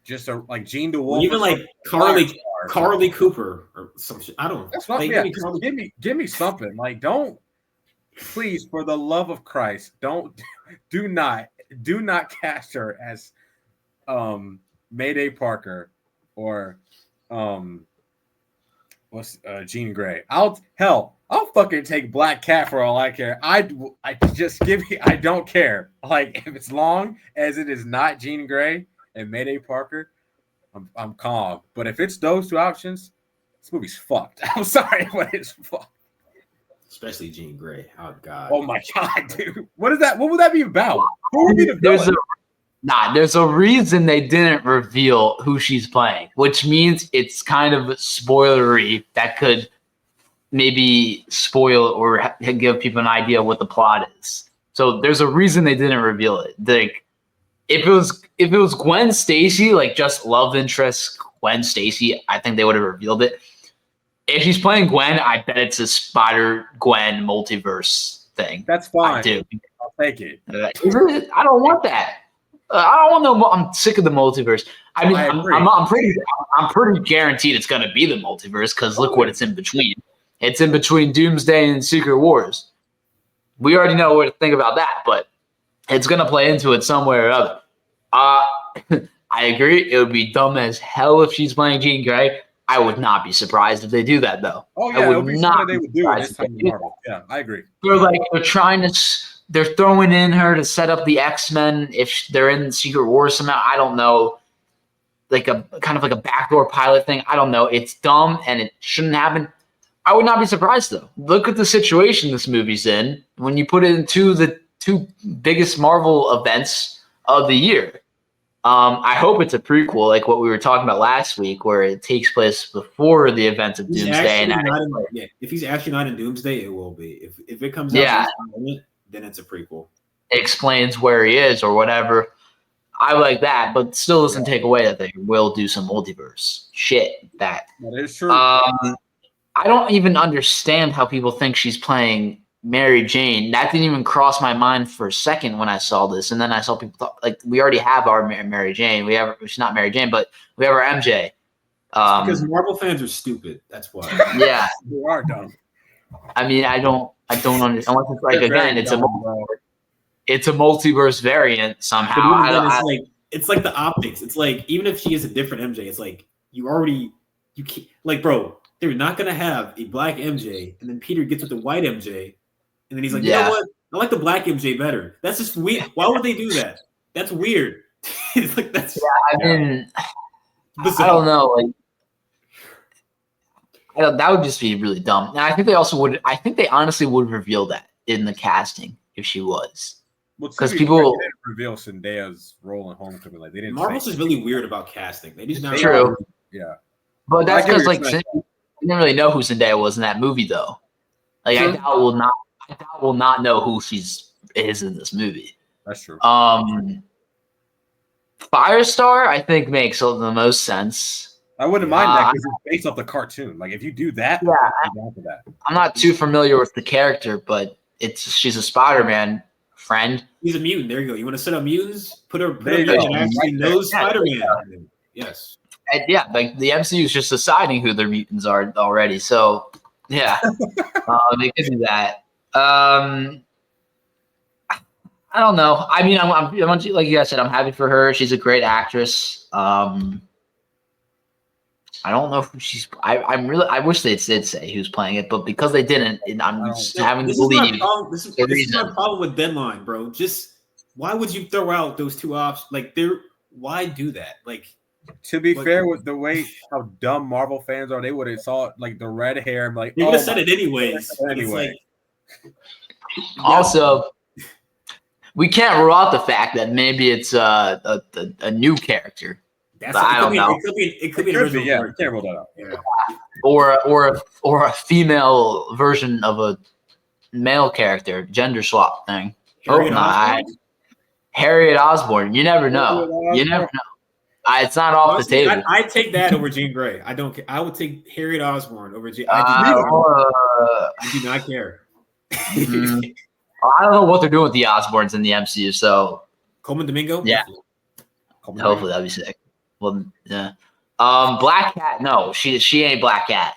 just like Jean DeWolf. Even like Carly Cooper or some shit. I don't know. That's not, give me something. Like, don't, please, for the love of Christ, do not cast her as Mayday Parker or Jean Grey. I'll fucking take Black Cat for all I care. I don't care. Like, if it's long as it is not Jean Grey and Mayday Parker, I'm calm. But if it's those two options, this movie's fucked. I'm sorry, but it's fucked. Especially Jean Grey. Oh God. Oh my God, dude. What is that? What would that be about? Who would be the villain? There's a reason they didn't reveal who she's playing, which means it's kind of spoilery that could maybe spoil or give people an idea of what the plot is. So there's a reason they didn't reveal it. Like, if it was Gwen Stacy, like just love interest Gwen Stacy, I think they would have revealed it. If she's playing Gwen, I bet it's a Spider-Gwen multiverse thing. That's fine. I do. I'll take it. I don't want that. I don't know. I'm sick of the multiverse. I mean, I'm pretty guaranteed it's gonna be the multiverse because look what it's in between. It's in between Doomsday and Secret Wars. We already know what to think about that, but it's gonna play into it some way or other. I agree. It would be dumb as hell if she's playing Jean Grey. I would not be surprised if they do that, though. Oh yeah, it would be something they would do in this time of Marvel. Yeah, I agree. They're throwing in her to set up the X-Men if they're in Secret Wars somehow. I don't know, like a kind of like a backdoor pilot thing. I don't know. It's dumb and it shouldn't happen. I would not be surprised though. Look at the situation this movie's in when you put it into the two biggest Marvel events of the year. I hope it's a prequel, like what we were talking about last week, where it takes place before the events of Doomsday. If he's actually not in Doomsday, it will be. If it comes out, then it's a prequel. It explains where he is or whatever. I like that, but still doesn't take away that they will do some multiverse shit. That is true. I don't even understand how people think she's playing Mary Jane. That didn't even cross my mind for a second when I saw this, and then I saw people talk like we already have our Mary Jane. She's not Mary Jane, but we have our MJ. Because Marvel fans are stupid. That's why. Yeah, they are dumb. I mean, I don't understand. Unless it's like again, it's a multiverse variant somehow. It's like the optics. It's like even if she is a different MJ, it's like you can't, like, bro. They're not gonna have a black MJ, and then Peter gets with the white MJ. And then he's like, you know what? I like the black MJ better. That's just weird. Why would they do that? That's weird. It's like that's. Yeah, I mean, I don't know. Like, that would just be really dumb. And I think they also would. I think they honestly would reveal that in the casting if she was. Because people didn't reveal Zendaya's role in Homecoming. Like they didn't. Marvel's is really weird about casting. They just not true. Yeah, but that's because like we didn't really know who Zendaya was in that movie though. Like I doubt we'll not know who is in this movie. That's true. Firestar, I think makes the most sense. I wouldn't mind that because it's based off the cartoon. Like if you do that, I'm not too familiar with the character, but she's a Spider-Man friend. He's a mutant. There you go. You want to set up mutants? Put a mutant that actually knows Spider-Man. Yes. And yeah, like the MCU is just deciding who their mutants are already. So yeah, they could do that. I don't know. I mean, I'm like you guys said, I'm happy for her. She's a great actress. I don't know if she's. I wish they did say who's playing it, but because they didn't, I'm just having to believe. This is my problem with Deadline, bro. Just why would you throw out those two options? Like, why do that? Like. To be fair, with the way how dumb Marvel fans are, they would have saw like the red hair. I'm like, they would have said it anyways. Also, we can't rule out the fact that maybe it's a new character. I don't know. It could be an original. Yeah, can't rule that out. Yeah. Or a female version of a male character, gender swap thing. Harriet Osborn. You never know. You never know. It's not off the table. I take that over Jean Grey. I don't care. I would take Harriet Osborn over Jean. I do not care. I don't know what they're doing with the Osborns in the MCU. So Coleman Domingo. Yeah. Hopefully that'd be sick. Well, yeah. Black Cat. No, she ain't Black Cat.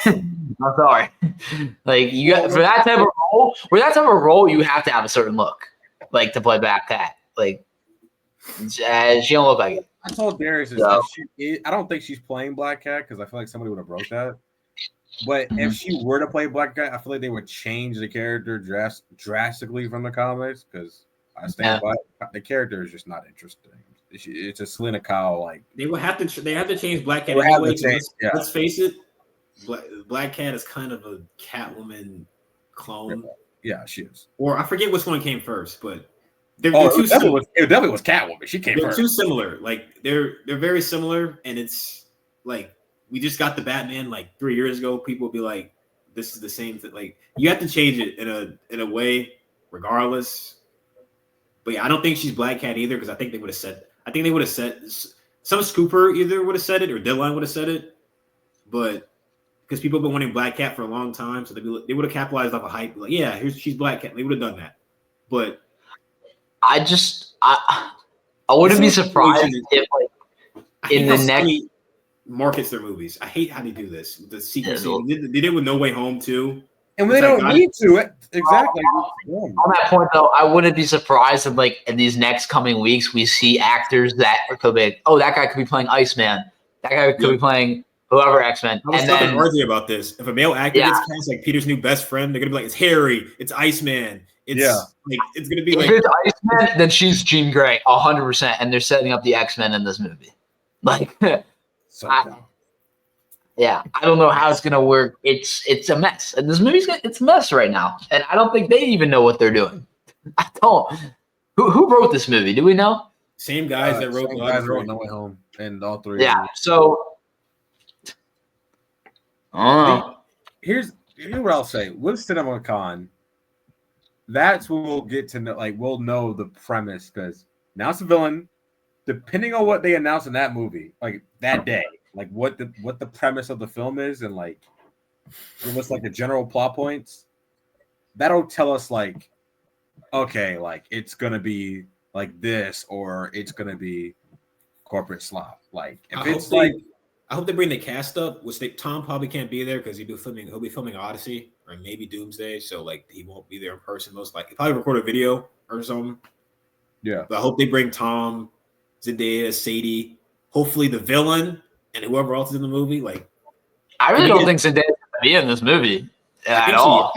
I'm sorry. Like you got for that type of role, you have to have a certain look, like to play Black Cat. Like she don't look like it. I told Darius, I don't think she's playing Black Cat because I feel like somebody would have broke that. But if she were to play Black Cat, I feel like they would change the character drastically from the comics because I stand by it. The character is just not interesting. It's a Selena Kyle like they have to change Black Cat anyway. Let's face it, Black Cat is kind of a Catwoman clone. Yeah, she is. Or I forget which one came first, but. It definitely was Catwoman. She came first. They're too similar. Like they're very similar, and it's like we just got the Batman like 3 years ago. People will be like, "This is the same thing." Like you have to change it in a way, regardless. But yeah, I don't think she's Black Cat either because I think they would have said. I think they would have said some scooper either would have said it or Deadline would have said it, but because people have been wanting Black Cat for a long time, so they would have capitalized off a hype. Like, yeah, she's Black Cat. They would have done that, but. I wouldn't be This surprised situation if like I hate in how the next Sony markets their movies. I hate how they do this. The secrecy. on They did it with No Way Home too. And It's they like, don't need to. Exactly. that point though, I wouldn't be surprised if like in these next coming weeks we see actors that could be like, oh, that guy could be playing Iceman. That guy could be playing whoever X-Men. I was And talking to then RJ about this. If a male actor gets cast like Peter's new best friend, they're gonna be like, it's Harry, it's Iceman. It's like it's gonna be if like it's Iceman, then she's Jean Grey, 100%, and they're setting up the X-Men in this movie. Like, yeah, I don't know how it's gonna work. It's a mess, and this it's a mess right now, and I don't think they even know what they're doing. I don't. Who wrote this movie? Do we know? same guys that wrote No Way Home and all three. Yeah. So, here's what I'll say. With CinemaCon, that's when we'll get to know. Like, we'll know the premise because now it's a villain. Depending on what they announce in that movie, like that day, like what the premise of the film is, and like what's like the general plot points, that'll tell us like, okay, like it's gonna be like this, or it's gonna be corporate slop. Like if I hope they bring the cast up, which Tom probably can't be there because he'll be filming Odyssey or maybe Doomsday, so like he won't be there in person. Most likely, he'll probably record a video or something. Yeah, but I hope they bring Tom, Zendaya, Sadie, hopefully the villain, and whoever else is in the movie. Like, I really don't think Zendaya's gonna be in this movie at all.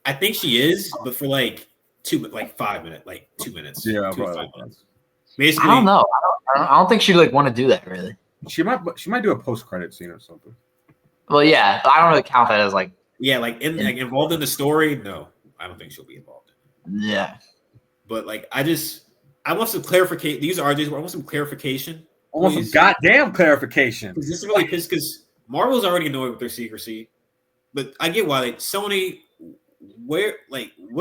I think she is, but for like 5 minutes, like 2 minutes. Yeah, 2 to 5 minutes. Basically, I don't know. I don't think she'd like want to do that really. She might do a post-credit scene or something. Well, yeah, I don't really count that as like involved in the story. No, I don't think she'll be involved in it. Yeah, but like I want some clarification. These are RJs. I want some clarification. I want some goddamn clarification. This is really pissed because Marvel's already annoyed with their secrecy, but I get why. Like Sony, what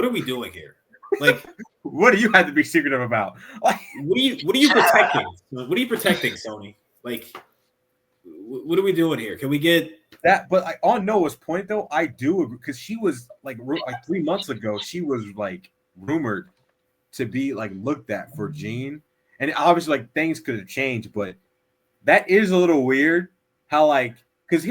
are we doing here? Like, what do you have to be secretive about? Like, what are you protecting? What are you protecting, Sony? Like, what are we doing here? Can we get that? But on Noah's point, though, I do agree because she was like 3 months ago, she was like rumored to be like looked at for Jean, and obviously like things could have changed, but that is a little weird. How like because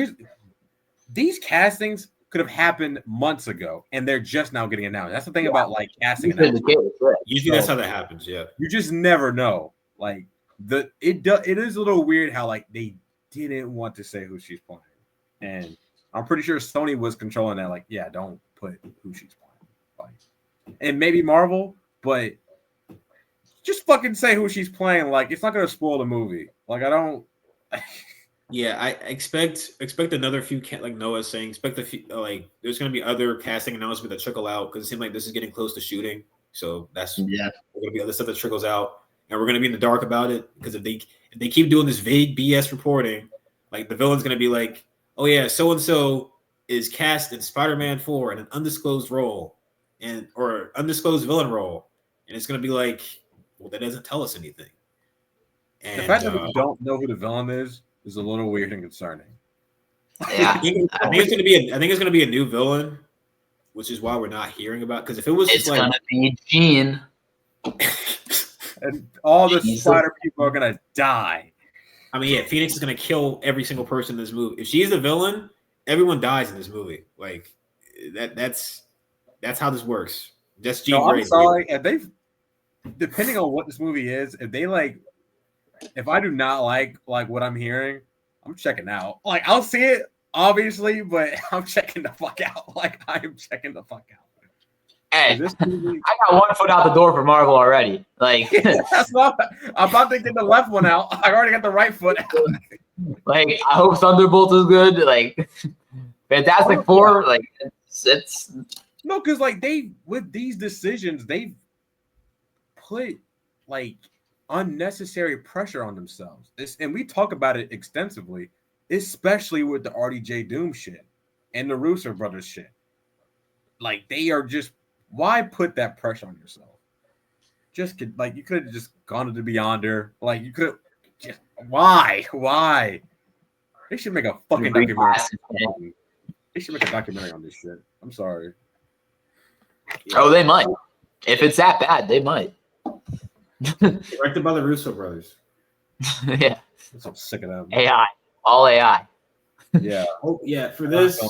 these castings could have happened months ago, and they're just now getting announced. That's the thing about like casting. Usually that's how that happens. Yeah, you just never know. Like it is a little weird how like they didn't want to say who she's playing, and I'm pretty sure Sony was controlling that. Like, yeah, don't put who she's playing. Like, and maybe Marvel, but just fucking say who she's playing. Like, it's not gonna spoil the movie. Like, I don't. Yeah, I expect another few like Noah's saying. Expect a few there's gonna be other casting announcements that trickle out because it seems like this is getting close to shooting. So there's gonna be other stuff that trickles out, and we're gonna be in the dark about it because if they keep doing this vague BS reporting, like the villain's gonna be like, oh yeah, so and so is cast in Spider-Man 4 in an undisclosed role, or undisclosed villain role, and it's gonna be like, well, that doesn't tell us anything. And the fact that we don't know who the villain is a little weird and concerning. Yeah, I think it's gonna be a new villain, which is why we're not hearing about. Because if it was, it's gonna be Jean, and all the spider people are gonna die. I mean, yeah, Phoenix is gonna kill every single person in this movie. If she's the villain, everyone dies in this movie. Like that's how this works. That's Jean Grey. I'm sorry, if they, depending on what this movie is, if I do not like what I'm hearing, I'm checking out. Like, I'll see it, obviously, but I'm checking the fuck out. Like, I am checking the fuck out. Hey, I got one foot out the door for Marvel already. Like, I'm about to get the left one out. I already got the right foot out. Like, I hope Thunderbolt is good. Like, Fantastic Four. Like, it's no, because like with these decisions, they've put like unnecessary pressure on themselves. And we talk about it extensively, especially with the RDJ Doom shit and the Russo brothers shit. Like, they are just, why put that pressure on yourself? Just like, you could have just gone to the Beyonder. Like, you could have just, why? They should make a fucking documentary. They should make a documentary on this shit. I'm sorry. Oh, they might. If it's that bad, they might. Directed by the Russo brothers. Yeah. I'm sick of them. AI. All AI. Yeah. Oh yeah, for this,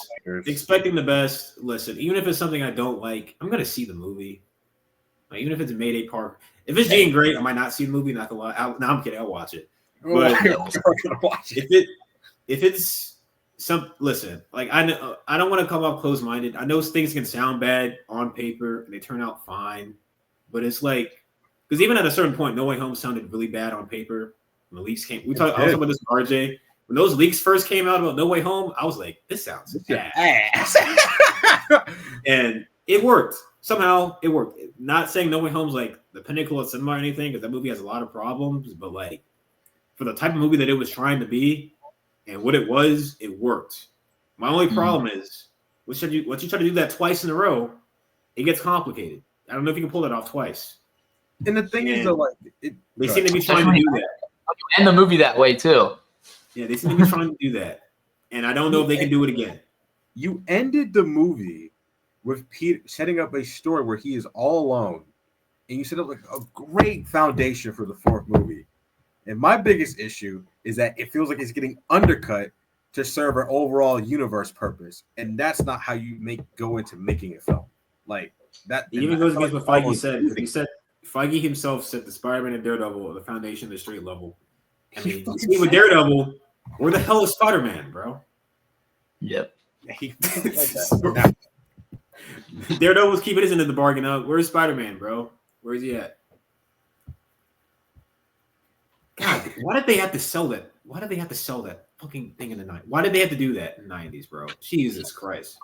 expecting the best. Listen, even if it's something I don't like, I'm gonna see the movie. Like, even if it's Mayday Park, if it's Jane Great, I might not see the movie. Not gonna lie. No, I'm kidding. I'll watch it. But if it's listen, like I know I don't want to come off closed minded. I know things can sound bad on paper and they turn out fine, but it's like because even at a certain point, No Way Home sounded really bad on paper. When the leaks came, I was talking about this with RJ. When those leaks first came out about No Way Home, I was like, this sounds ass. And it worked. Somehow it worked. Not saying No Way Home's like the pinnacle of cinema or anything, because that movie has a lot of problems, but like for the type of movie that it was trying to be and what it was, it worked. My only problem is once you try to do that twice in a row, it gets complicated. I don't know if you can pull that off twice. And the thing is, though, like they seem to be trying to do that. And the movie that way too. Yeah, they seem to be trying to do that, and I don't know if they can do it again. You ended the movie with Peter setting up a story where he is all alone, and you set up like a great foundation for the fourth movie. And my biggest issue is that it feels like it's getting undercut to serve an overall universe purpose, and that's not how you go into making a film. Like that it even goes against what Feige said. He said Feige himself said the Spider-Man and Daredevil are the foundation of the straight level. I mean, with Daredevil, where the hell is Spider-Man, bro? Yep. Daredevil was keeping his end of the bargain up. Where's Spider-Man, bro? Where is he at? God, why did they have to sell that? Why did they have to sell that fucking thing in the night? Why did they have to do that in the 90s, bro? Jesus Christ.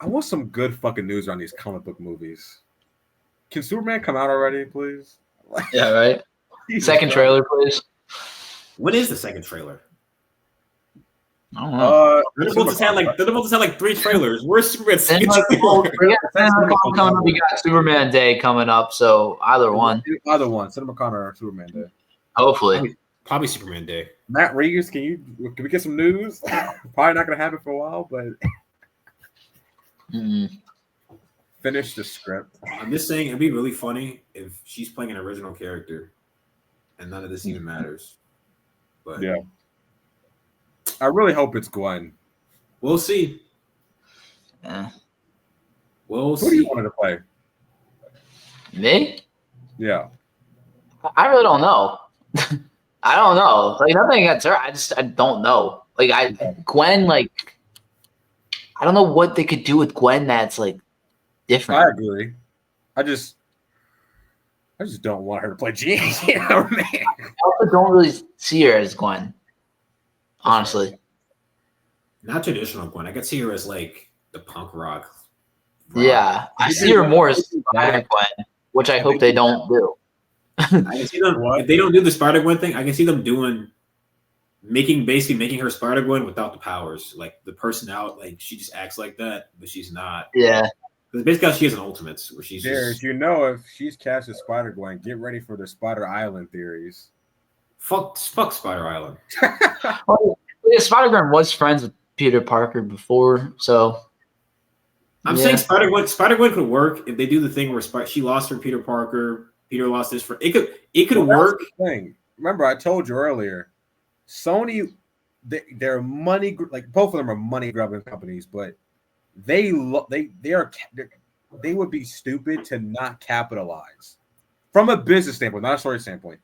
I want some good fucking news on these comic book movies. Can Superman come out already, please? Yeah, right. Second trailer, please. What is the second trailer? I don't know. Thunderbolts had like 3 trailers. Where's Superman's second trailer? We got Superman Day coming up, so either one. CinemaCon or Superman Day. Hopefully. Probably Superman Day. Matt Reeves, can we get some news? Probably not gonna happen for a while, but finish the script. I'm just saying it'd be really funny if she's playing an original character and none of this even matters. But yeah. I really hope it's Gwen. We'll see. We'll see. Who do you want to play? Me? Yeah. I really don't know. I don't know. Like nothing against her. I don't know. Like Gwen, like I don't know what they could do with Gwen that's like different. I agree. I just don't want her to play Jean. You know what I mean? I also don't really see her as Gwen. Honestly. Not traditional Gwen. I could see her as like the punk rock. Yeah. I see her more as Spider Gwen, which I hope they don't do. I can see them if they don't do the Spider Gwen thing. I can see them making her Spider Gwen without the powers, like the personality. Like she just acts like that, but she's not. Yeah, because basically she has an Ultimates where she's. Jared, you know, if she's cast as Spider Gwen, get ready for the Spider Island theories. Fuck Spider Island. Well, Spider Gwen was friends with Peter Parker before, so. I'm saying Spider Gwen could work if they do the thing where she lost her Peter Parker. Peter lost his friend. It could work. Thing. Remember, I told you earlier, Sony, they're money like both of them are money grubbing companies, but they would be stupid to not capitalize from a business standpoint, not a story standpoint.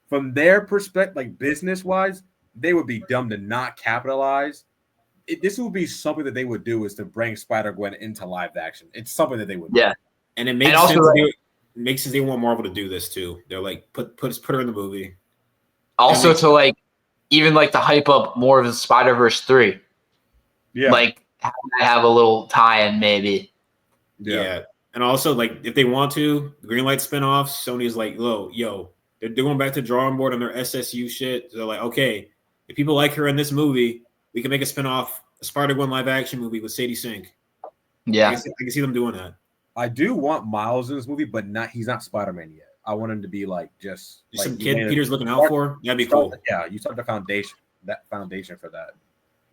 From their perspective, like business wise, they would be dumb to not capitalize. This would be something that they would do is to bring Spider-Gwen into live action. It's something that they would do. Yeah, and it makes sense. Makes sense they want Marvel to do this too. They're like put her in the movie. Also to like even like to hype up more of the Spider-Verse 3. Yeah. Like have a little tie-in maybe. Yeah. And also like if they want to, Greenlight spinoffs, Sony's like, yo, they're going back to drawing board on their SSU shit. So they're like, okay, if people like her in this movie, we can make a spinoff, a Spider-Gwen live action movie with Sadie Sink. Yeah. I can see them doing that. I do want Miles in this movie, but he's not Spider-Man yet. I want him to be like just like some kid Peter's looking out for. That'd be cool. Yeah, you start the foundation for that.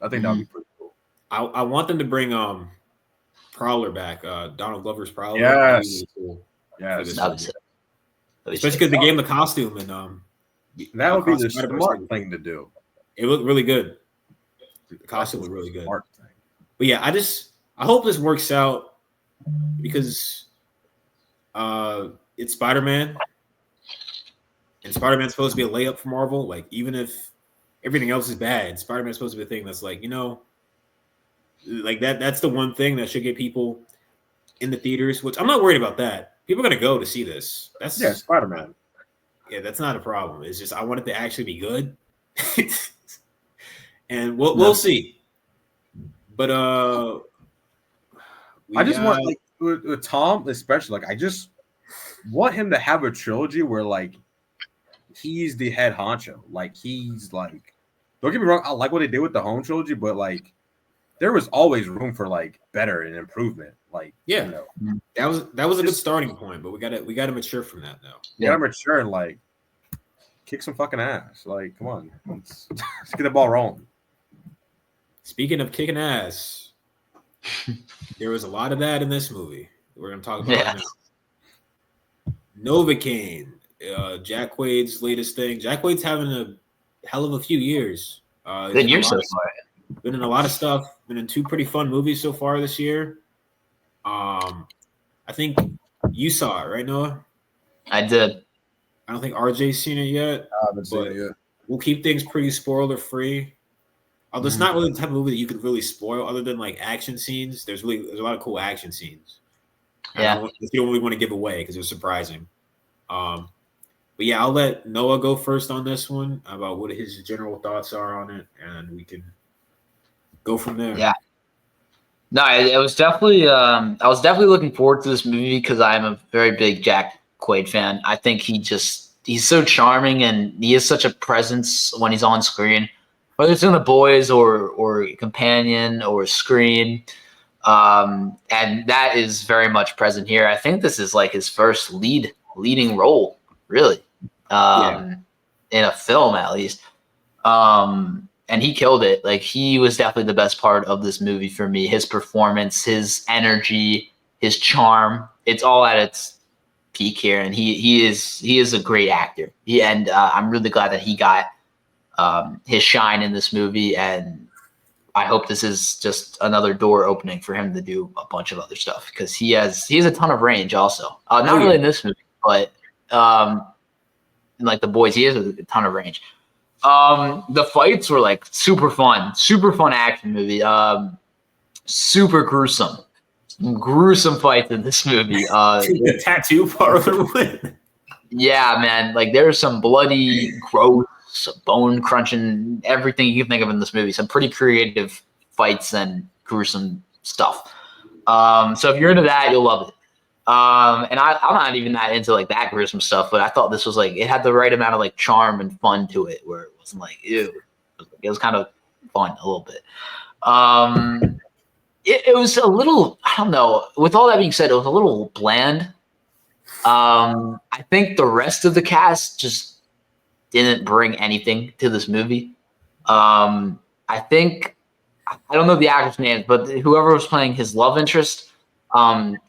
I think that would be pretty cool. I want them to bring Prowler back, Donald Glover's Prowler. Yes. Cool. Yes. Especially because they gave him the costume and that would be the Spider-Verse smart thing to do. It looked really good. The costume was really good. But yeah, I hope this works out because it's Spider-Man. And Spider-Man's supposed to be a layup for Marvel. Like, even if everything else is bad, Spider-Man's supposed to be a thing that's like, like that's the one thing that should get people in the theaters, which I'm not worried about that. People are going to go to see this. That's Spider-Man. Yeah, that's not a problem. It's just I want it to actually be good. And we'll see. But I just want, like, with Tom especially, like, I just want him to have a trilogy where, like, he's the head honcho. Like, he's like, don't get me wrong, I like what they did with the home trilogy, but like there was always room for like better and improvement. Like, that was a good starting point, but we gotta mature from that now. You gotta mature and like kick some fucking ass. Like, come on, let's get the ball rolling. Speaking of kicking ass, there was a lot of that in this movie. We're gonna talk about right now. Novocaine, Jack Quaid's latest thing. Jack Quaid's having a hell of a few years. Good year so far. Been in a lot of stuff. Been in 2 pretty fun movies so far this year. I think you saw it, right, Noah? I did. I don't think RJ's seen it yet. I haven't seen it yet. We'll keep things pretty spoiler free. Although it's not really the type of movie that you could really spoil, other than like action scenes. There's a lot of cool action scenes. Yeah, if you don't really want to give away because it's surprising. But yeah, I'll let Noah go first on this one about what his general thoughts are on it, and we can go from there. Yeah. No, it was definitely. I was definitely looking forward to this movie because I'm a very big Jack Quaid fan. I think he's so charming and he has such a presence when he's on screen, whether it's in The Boys or Companion or Scream. And that is very much present here. I think this is like his first leading role, really, in a film at least. And he killed it. Like, he was definitely the best part of this movie for me. His performance, his energy, his charm, it's all at its peak here. And he is a great actor. I'm really glad that he got his shine in this movie. And I hope this is just another door opening for him to do a bunch of other stuff because he has a ton of range also. Not really in this movie, but in like The Boys, he has a ton of range. The fights were like super fun action movie. Super gruesome fights in this movie. The tattoo parlor win. Yeah, man. Like, there's some bloody, gross, bone crunching, everything you can think of in this movie. Some pretty creative fights and gruesome stuff. So if you're into that, you'll love it. And I'm not even that into like that gruesome stuff, but I thought this was like, it had the right amount of like charm and fun to it where it wasn't like, ew. It was kind of fun a little bit. It was a little, I don't know, with all that being said, it was a little bland. I think the rest of the cast just didn't bring anything to this movie. I don't know the actor's names, but whoever was playing his love interest,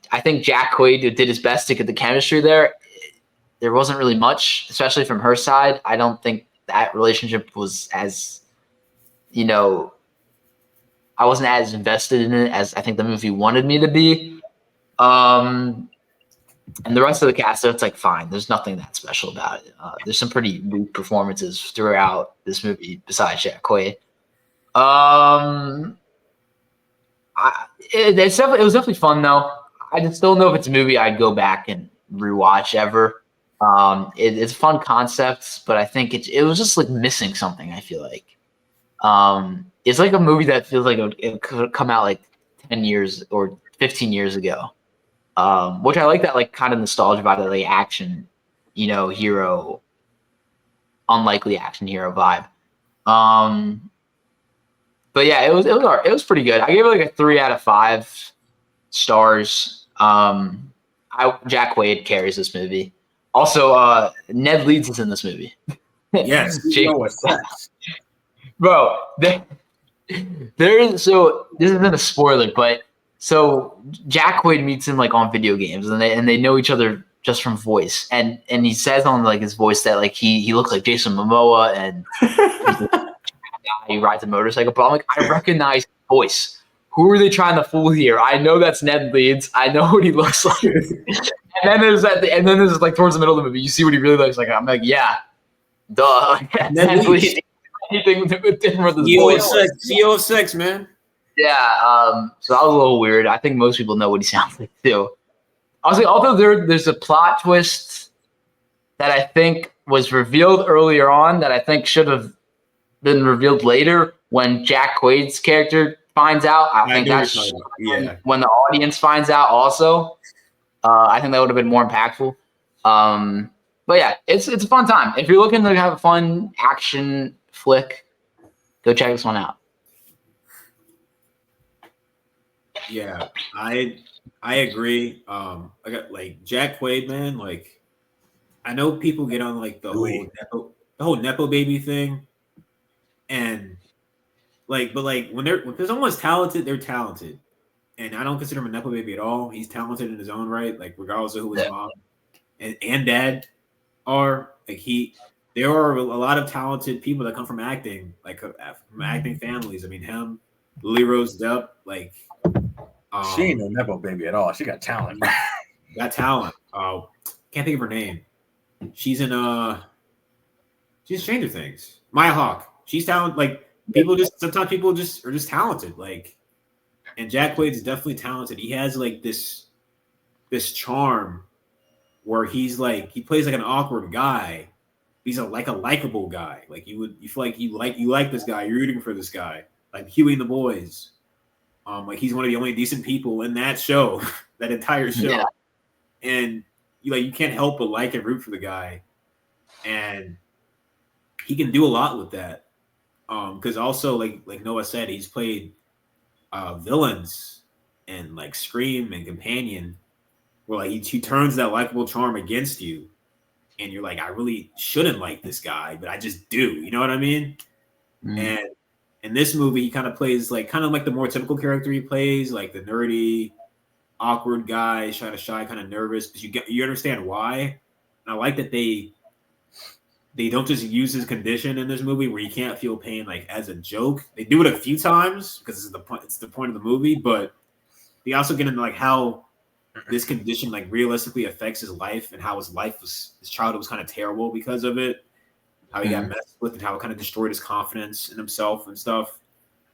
I think Jack Quaid did his best to get the chemistry there. There wasn't really much, especially from her side. I don't think that relationship was as, I wasn't as invested in it as I think the movie wanted me to be. And the rest of the cast, it's like fine. There's nothing that special about it. There's some pretty weak performances throughout this movie besides Jack Quaid. It was definitely fun though. I just don't know if it's a movie I'd go back and rewatch ever. It's a fun concept, but I think it was just like missing something. I feel like it's like a movie that feels like it could come out like 10 years or 15 years ago, which I like that like kind of nostalgia about the like action, hero, unlikely action hero vibe. But yeah, it was pretty good. I gave it like a 3 out of 5 stars. Jack Quaid carries this movie. Also, Ned Leeds is in this movie. Yes, bro. So this isn't a spoiler, but so Jack Quaid meets him like on video games, and they know each other just from voice. And he says on like his voice that like he looks like Jason Momoa and he rides a motorcycle. But I'm like, I recognize his voice. Who are they trying to fool here? I know that's Ned Leeds. I know what he looks like. And then there's like towards the middle of the movie, you see what he really looks like. I'm like, yeah, duh. Ned Leeds. Anything different with his voice. CEO of Sex, man. Yeah. So that was a little weird. I think most people know what he sounds like too. Although there's a plot twist that I think was revealed earlier on that I think should have been revealed later when Jack Quaid's character finds out. I think that's when the audience finds out also. I think that would have been more impactful. But yeah, it's a fun time. If you're looking to have a fun action flick, go check this one out. Yeah, I agree. I got like Jack Quaid, man. Like, I know people get on like the whole nepo baby thing, and like, but like when someone's talented, they're talented, and I don't consider him a nepo baby at all. He's talented in his own right, like regardless of who his mom and dad are. Like there are a lot of talented people that come from acting, like from acting families. I mean, him, Lily Rose Depp, like. She ain't no nepo baby at all. She got talent. Got talent. Can't think of her name. She's in she's Stranger Things. Maya Hawke. She's talented. Like sometimes people just are just talented. Like, and Jack Quaid is definitely talented. He has like this charm where he's like he plays like an awkward guy. He's like a likable guy. Like you feel like you like this guy. You're rooting for this guy. Like Huey and the Boys. Like he's one of the only decent people in that show, that entire show, and you can't help but like and root for the guy, and he can do a lot with that. Because also like Noah said, he's played villains and like Scream and Companion, where like he turns that likable charm against you, and you're like, I really shouldn't like this guy, but I just do. You know what I mean? And in this movie, he kind of plays like the more typical character he plays, like the nerdy, awkward guy, shy, kind of nervous. But you understand why. And I like that they don't just use his condition in this movie where you can't feel pain like as a joke. They do it a few times because it's the point of the movie, but they also get into like how this condition like realistically affects his life and how his childhood was kind of terrible because of it. How he got messed with and how it kind of destroyed his confidence in himself and stuff.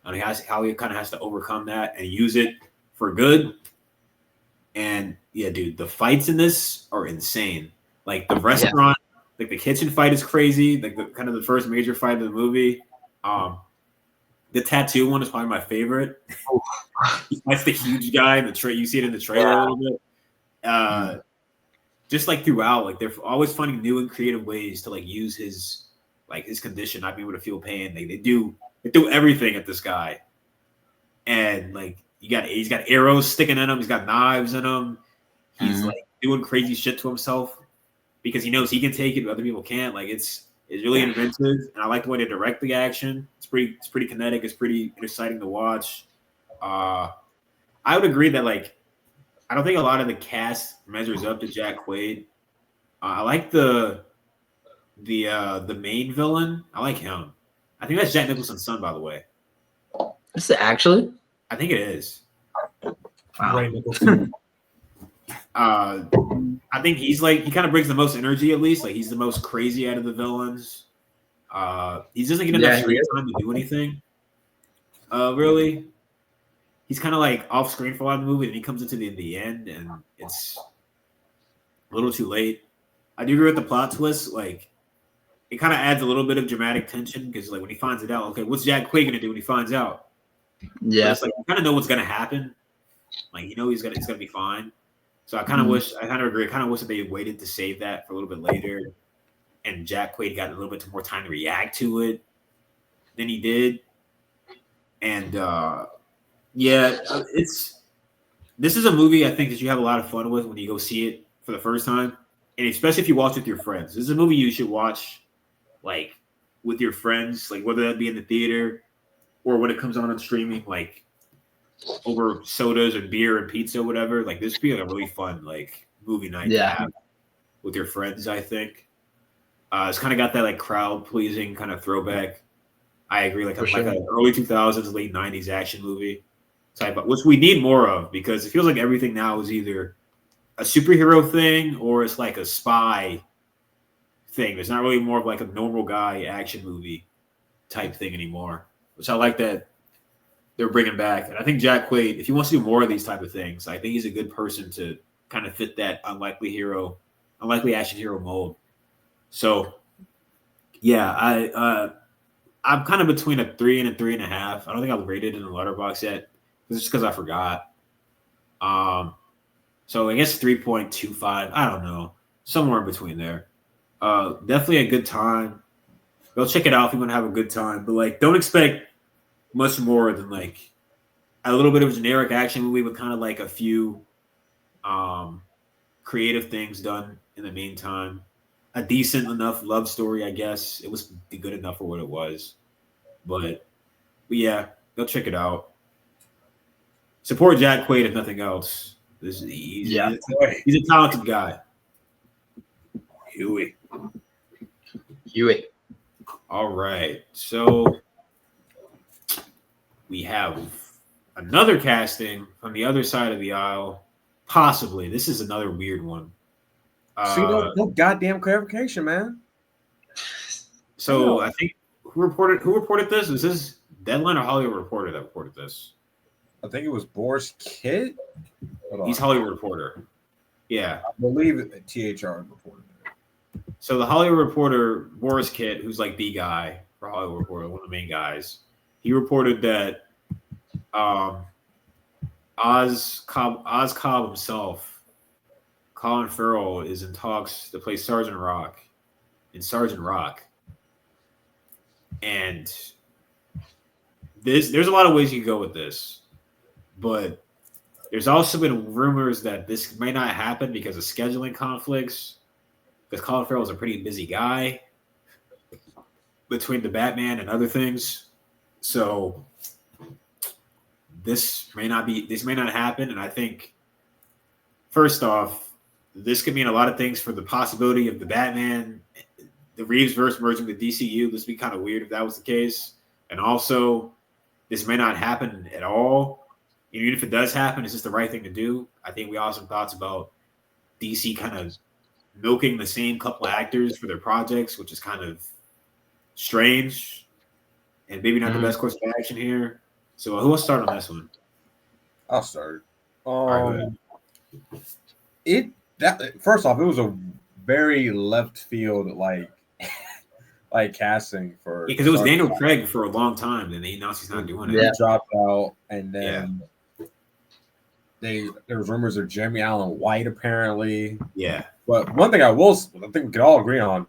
And how he kind of has to overcome that and use it for good. And yeah, dude, the fights in this are insane. Like the restaurant, like the kitchen fight is crazy. Like the kind of the first major fight of the movie. The tattoo one is probably my favorite. That's the huge guy in the trailer. You see it in the trailer a little bit. Just like throughout, like they're always finding new and creative ways to like use his condition, not being able to feel pain. They do everything at this guy, and like he's got arrows sticking in him, he's got knives in him. He's like doing crazy shit to himself because he knows he can take it, but other people can't. Like it's really inventive, and I like the way they direct the action. It's pretty kinetic. It's pretty exciting to watch. I would agree that like I don't think a lot of the cast measures up to Jack Quaid. I like the main villain. I like him. I think that's Jack Nicholson's son, by the way. Is it actually? I think it is. Wow. Ray Nicholson. I think he's like he kind of brings the most energy, at least. Like he's the most crazy out of the villains. He doesn't get enough screen time to do anything. Really. He's kind of like off screen for a lot of the movie, and he comes into the end, and it's a little too late. I do agree with the plot twist. Like, it kind of adds a little bit of dramatic tension because, like, when he finds it out, okay, what's Jack Quaid gonna do when he finds out? Yeah, but it's like you kind of know what's gonna happen. Like, you know, it's gonna be fine. So I kind of agree. I kind of wish that they waited to save that for a little bit later, and Jack Quaid got a little bit more time to react to it than he did, and. This is a movie I think that you have a lot of fun with when you go see it for the first time, and especially if you watch with your friends. This is a movie you should watch, like with your friends, like whether that be in the theater or when it comes on streaming, like over sodas and beer and pizza, or whatever. Like this would be like a really fun like movie night to have. with your friends. I think it's kind of got that like crowd pleasing kind of throwback. I agree, like For like sure. an early 2000s, late 90s action movie type, which we need more of because it feels like everything now is either a superhero thing or it's like a spy thing. There's not really more of like a normal guy action movie type thing anymore, which I like that they're bringing back. And I think Jack Quaid, if he wants to do more of these type of things, I think he's a good person to kind of fit that unlikely action hero mold. So yeah, I'm kind of between a 3 and a 3.5. I don't think I've rated it in the letterbox yet. It's just because I forgot. So I guess 3.25. I don't know, somewhere in between there. Definitely a good time. Go check it out if you want to have a good time. But like, don't expect much more than like a little bit of a generic action movie with kind of like a few creative things done in the meantime. A decent enough love story, I guess. It was good enough for what it was. But yeah, go check it out. Support Jack Quaid if nothing else. Yeah. He's a talented guy. Huey. Huey. All right. So we have another casting from the other side of the aisle. Possibly. This is another weird one. See, no goddamn clarification, man. So I think who reported this? Was this Deadline or Hollywood Reporter that reported this? I think it was Boris Kit. He's Hollywood Reporter. Yeah. I believe THR reported it. So the Hollywood Reporter, Boris Kit, who's like the guy for Hollywood Reporter, one of the main guys, he reported that Oz Cobb himself, Colin Farrell, is in talks to play Sergeant Rock in Sergeant Rock. And there's a lot of ways you can go with this, but there's also been rumors that this may not happen because of scheduling conflicts. Because Colin Farrell is a pretty busy guy between the Batman and other things, so this may not happen. And I think first off, this could mean a lot of things for the possibility of the Batman, the Reeves verse merging with DCU. This would be kind of weird if that was the case. And also, this may not happen at all. Even if it does happen, it's just the right thing to do. I think we all have some thoughts about DC kind of milking the same couple of actors for their projects, which is kind of strange and maybe not the best course of action here. So who wants to start on this one? I'll start. Right, First off, it was a very left field like casting for because it was Daniel Craig for a long time, and he announced he's not doing it. He dropped out, and then there was rumors of Jeremy Allen White apparently. Yeah, but one thing I think we can all agree on,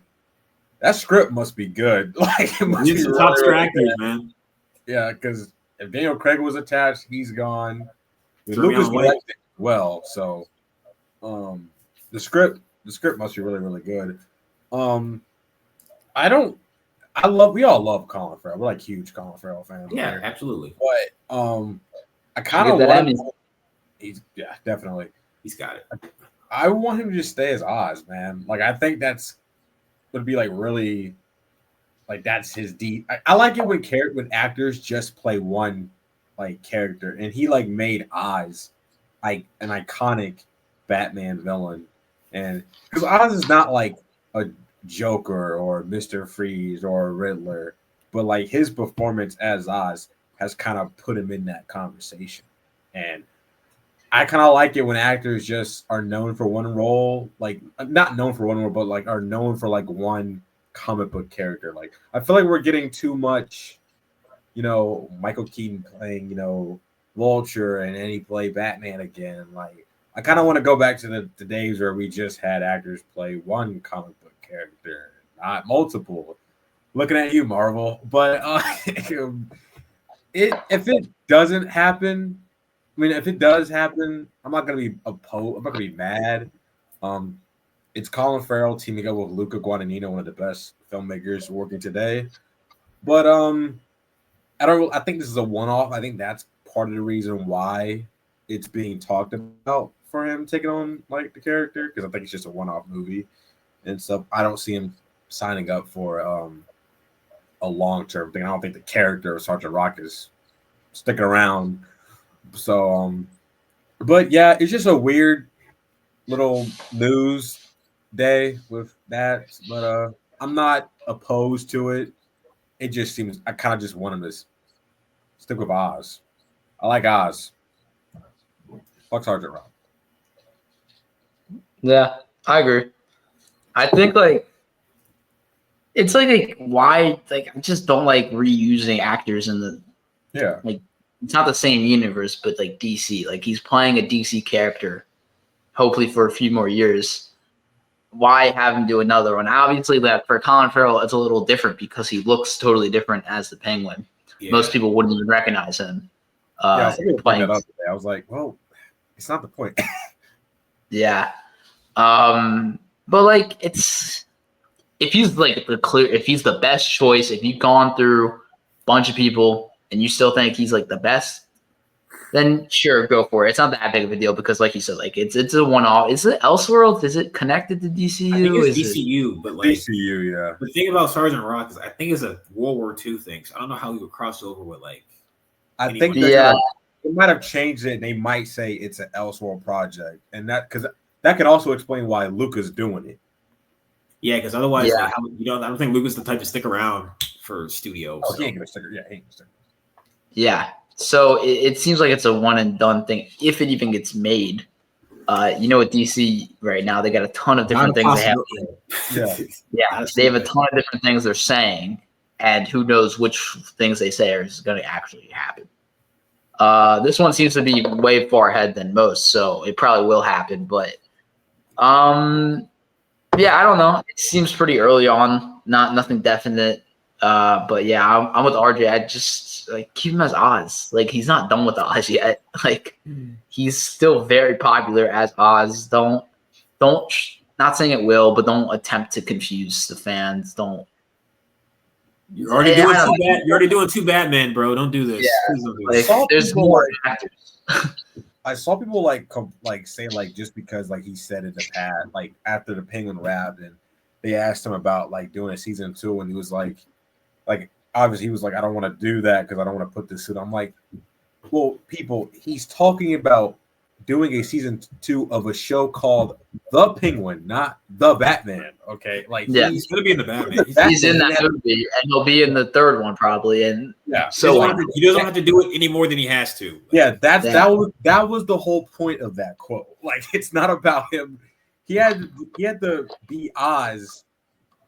that script must be good. Like it must be some top actors, man. Yeah, because if Daniel Craig was attached, he's gone. Lucas directed well, so the script must be really, really good. We all love Colin Farrell. We're like huge Colin Farrell fans. Yeah, absolutely. But I kind of want definitely. He's got it. I want him to just stay as Oz, man. Like I think would be like really like that's his deep. I like it when actors just play one like character, and he like made Oz like an iconic Batman villain, and because Oz is not like a Joker or Mr. Freeze or Riddler, but like his performance as Oz has kind of put him in that conversation, and I kind of like it when actors just are known for one role, like not known for one role, but like are known for like one comic book character. Like I feel like we're getting too much, Michael Keaton playing, Vulture, and then he play Batman again. Like I kind of want to go back to the days where we just had actors play one comic book character, not multiple. Looking at you, Marvel. But if it doesn't happen, if it does happen, I'm not gonna be opposed. I'm not gonna be mad. It's Colin Farrell teaming up with Luca Guadagnino, one of the best filmmakers working today. But I think this is a one-off. I think that's part of the reason why it's being talked about for him taking on like the character because I think it's just a one-off movie and stuff. I don't see him signing up for a long-term thing. I don't think the character of Sergeant Rock is sticking around. So, but yeah, it's just a weird little news day with that. But I'm not opposed to it. It just seems I kind of just want him to stick with Oz. I like Oz. Fuck Sergeant Rock. Yeah, I agree. I think like it's like why like I just don't like reusing actors in the like it's not the same universe, but like DC. Like he's playing a DC character, hopefully for a few more years. Why have him do another one? Obviously, that for Colin Farrell, it's a little different because he looks totally different as the Penguin. Yeah. Most people wouldn't even recognize him. I was playing that up today. I was like, well, it's not the point. Yeah. But like it's if he's like if he's the best choice, if you've gone through a bunch of people and you still think he's like the best, then sure, go for it. It's not that big of a deal because, like you said, like it's a one-off. Is it Elseworlds? Is it connected to DCU? I think it's DCU, but like DCU, yeah. The thing about Sergeant Rock is I think it's a World War II thing. So I don't know how he would cross over with like. I think they might have changed it. And they might say it's an Elseworld project, and that because that could also explain why Luca's doing it. Yeah, because otherwise, like, I don't think Luca's the type to stick around for studios. Oh, he ain't gonna stick. Yeah, he ain't gonna stick. Yeah. So it seems like it's a one and done thing if it even gets made. You know, with DC right now, they got a ton of different things they have. Yeah, they have a ton of different things they're saying, and who knows which things they say is going to actually happen. This one seems to be way far ahead than most, so it probably will happen. But yeah, I don't know. It seems pretty early on, nothing definite. But yeah, I'm with RJ. I just like keep him as Oz. Like he's not done with Oz yet. Like he's still very popular as Oz. Don't not saying it will, but don't attempt to confuse the fans. Don't. You're already doing two Batman, bro. Don't do this. Yeah, there's more actors. I saw people like say like just because like he said in the past, like after the Penguin wrapped and they asked him about like doing a season 2 and he was like obviously he was like I don't want to do that because I don't want to put this suit. I'm like, well, people, he's talking about doing a season 2 of a show called The Penguin, not The Batman. Okay, like he's gonna be in the Batman. He's in that movie, and he'll be in the third one probably. And so he doesn't have to do it any more than he has to. Yeah, that was the whole point of that quote. Like it's not about him. He had to be Oz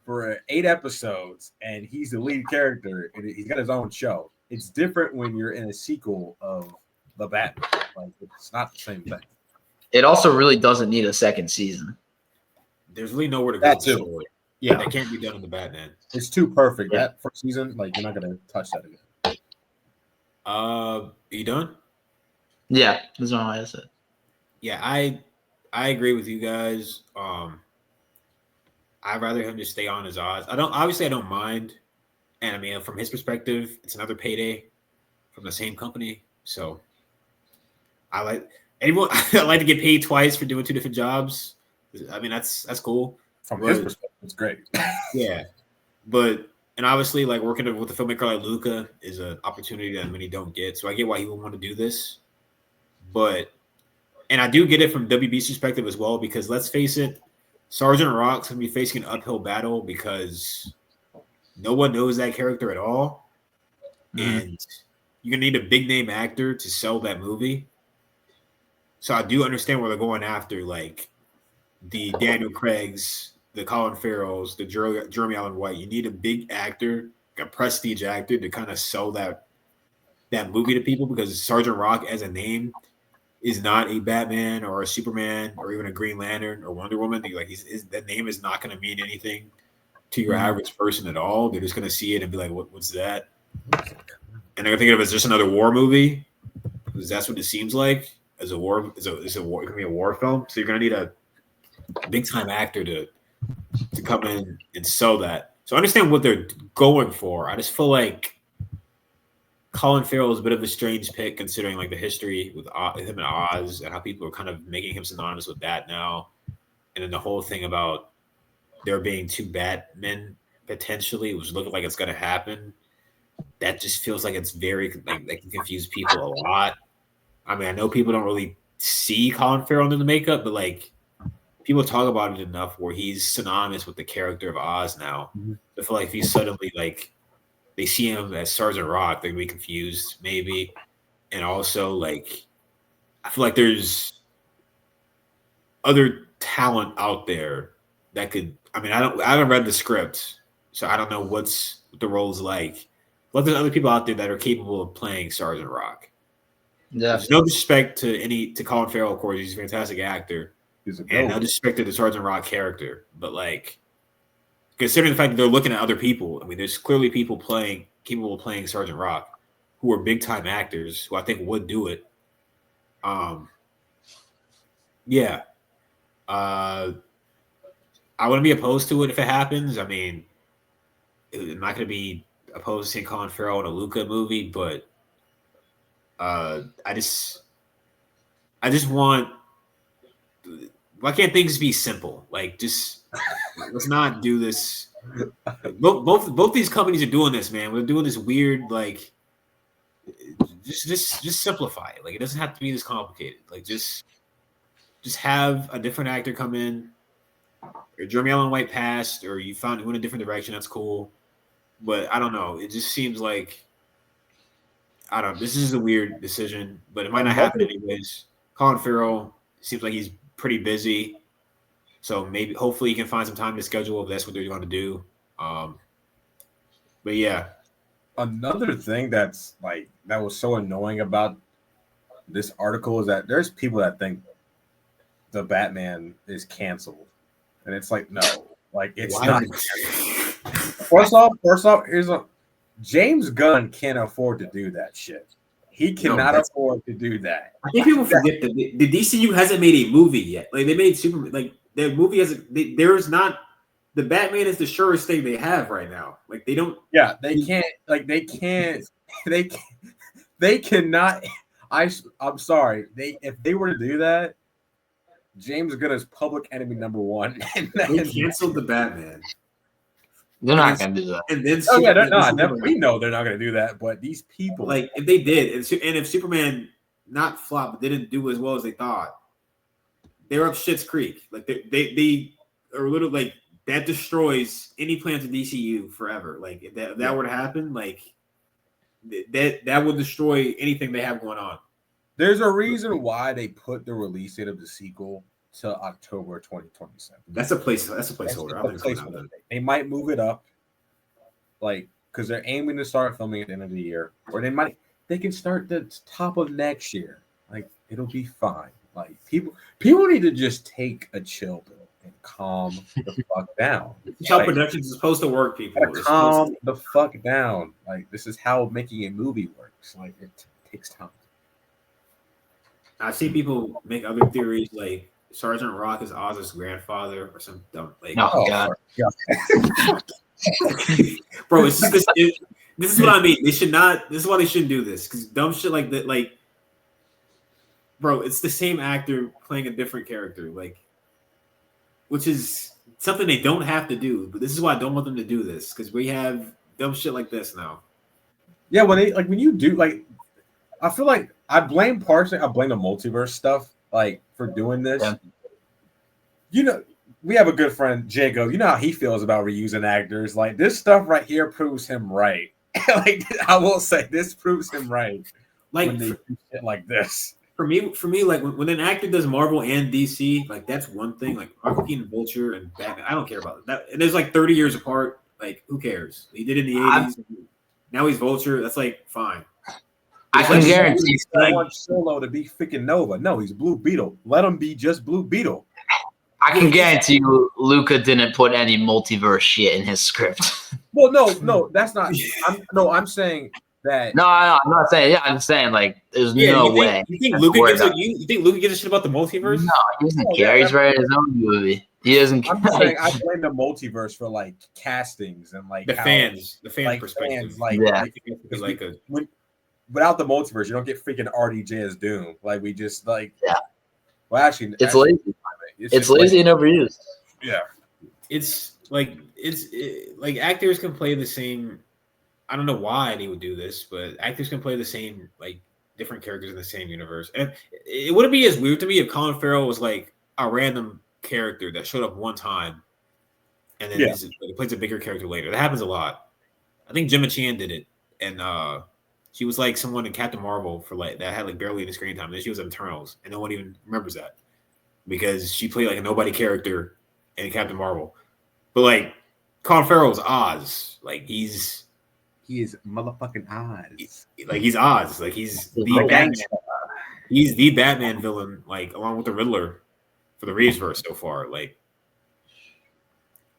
for 8 episodes, and he's the lead character, and he's got his own show. It's different when you're in a sequel of The Batman. Like it's not the same thing. It also really doesn't need a second season. There's really nowhere to go. That too. Yeah, that can't be done in The Batman. It's too perfect. Yeah. That first season, like you're not gonna touch that again. Are you done? Yeah, that's all I said. Yeah, I agree with you guys. I'd rather him just stay on as Oz. I don't mind. And I mean, from his perspective, it's another payday from the same company. So I like to get paid twice for doing 2 different jobs. I mean, that's cool. From his perspective, it's great. Yeah. And obviously like working with a filmmaker like Luca is an opportunity that many don't get. So I get why he would want to do this. And I do get it from WB's perspective as well, because let's face it, Sergeant Rock's going to be facing an uphill battle because no one knows that character at all. And you're going to need a big name actor to sell that movie. So I do understand where they're going after, like the Daniel Craigs, the Colin Farrells, the Jeremy Allen White. You need a big actor, a prestige actor to kind of sell that movie to people, because Sergeant Rock as a name is not a Batman or a Superman or even a Green Lantern or Wonder Woman. Like that name is not going to mean anything to your average person at all. They're just going to see it and be like, "What's that?" And they're going to think of it as just another war movie, because that's what it seems like. As a war, it's a war. It can be a war film, so you're going to need a big time actor to come in and sell that. So I understand what they're going for. I just feel like Colin Farrell is a bit of a strange pick considering like the history with him and Oz and how people are kind of making him synonymous with that now, and then the whole thing about there being two Batmen potentially, which looking like it's going to happen. That just feels like it's very like that can confuse people a lot. I mean, I know people don't really see Colin Farrell in the makeup, but like people talk about it enough where he's synonymous with the character of Oz now. I feel like if he's suddenly like they see him as Sergeant Rock, they're gonna be confused maybe. And also like I feel like there's other talent out there that could I haven't read the script, so I don't know what the role's like. But there's other people out there that are capable of playing Sergeant Rock. Yeah. There's no disrespect to Colin Farrell, of course. He's a fantastic actor. And no disrespect to the Sergeant Rock character. But like considering the fact that they're looking at other people, I mean, there's clearly people capable of playing Sergeant Rock who are big time actors who I think would do it. Yeah. I wouldn't be opposed to it if it happens. I mean, I'm not going to be opposed to seeing Colin Farrell in a Luca movie, but I just want. Why can't things be simple? Like, just let's not do this. Both these companies are doing this, man. We're doing this weird, like, just simplify it. Like, it doesn't have to be this complicated. Like, just have a different actor come in, or Jeremy Allen White passed, or you went a different direction. That's cool, but I don't know. It just seems like I don't know. This is a weird decision, but it might not happen anyways. Colin Farrell seems like he's pretty busy, so hopefully he can find some time to schedule if that's what they're going to do. But yeah, another thing that was so annoying about this article is that there's people that think the Batman is canceled, and it's like no, like it's not. First off, here's James Gunn can't afford to do that shit. He cannot afford to do that. I think people forget that the DCU hasn't made a movie yet. Like they made Superman. Like their movie hasn't. There's not. The Batman is the surest thing they have right now. Like they don't. Yeah, they can't. Like they can't. They cannot. I'm sorry. If they were to do that, James Gunn is public enemy number one. They canceled the Batman. They're not going to do that. And then they're not. We know they're not going to do that. But these people, like, if they did, and if Superman not flopped, but didn't do as well as they thought, they're up shit's creek. Like they are literally like that destroys any plans of DCU forever. Like if that were to happen, like that would destroy anything they have going on. There's a reason why they put the release date of the sequel to October 2027. That's a placeholder. They might move it up, like because they're aiming to start filming at the end of the year, or they can start the top of next year. Like it'll be fine. Like people need to just take a chill pill and calm the fuck down. That's how production is supposed to work, people. Calm the fuck down. Like this is how making a movie works. Like it takes time. I see people make other theories like Sergeant Rock is Oz's grandfather or some dumb like. Oh God. Bro, it's just this is what I mean. They should not. This is why they shouldn't do this because dumb shit like that. Like, bro, it's the same actor playing a different character. Like, which is something they don't have to do. But this is why I don't want them to do this because we have dumb shit like this now. Yeah, when you do like, I feel like I blame the multiverse stuff like for doing this. Yeah. You know, we have a good friend, Jacob. You know how he feels about reusing actors. Like this stuff right here proves him right. Like I will say, this proves him right. Like when they do shit like this. For me, like when an actor does Marvel and DC, like that's one thing. Like Joaquin Vulture and Batman, I don't care about that. And there's like 30 years apart. Like who cares? He did it in the 80s. Now he's Vulture. That's like fine. I can guarantee. I want Solo to be freaking Nova. No, he's Blue Beetle. Let him be just Blue Beetle. I can guarantee you, Luca didn't put any multiverse shit in his script. Well, no, that's not. I'm saying that. No, I'm not saying. Yeah, I'm saying like, there's no way. You think Luca gives a shit about the multiverse? No, he doesn't care. He's writing his own movie. He doesn't. I'm saying I blame the multiverse for like castings and like the fan perspective. Fans, like, yeah, without the multiverse, you don't get freaking RDJ as Doom. Like we just like Well, actually, It's lazy. It's lazy and overused. Yeah, it's like like actors can play the same. I don't know why they would do this, but actors can play the same like different characters in the same universe, and it wouldn't be as weird to me if Colin Farrell was like a random character that showed up one time, and then he plays a bigger character later. That happens a lot. I think Gemma Chan did it, and she was like someone in Captain Marvel for like that had like barely any screen time. And then she was in Eternals, and no one even remembers that because she played like a nobody character in Captain Marvel. But like Colin Farrell's Oz, like he is motherfucking Oz. Like he's Oz, like he's the Batman. He's the Batman villain, like along with the Riddler for the Reeveverse so far. Like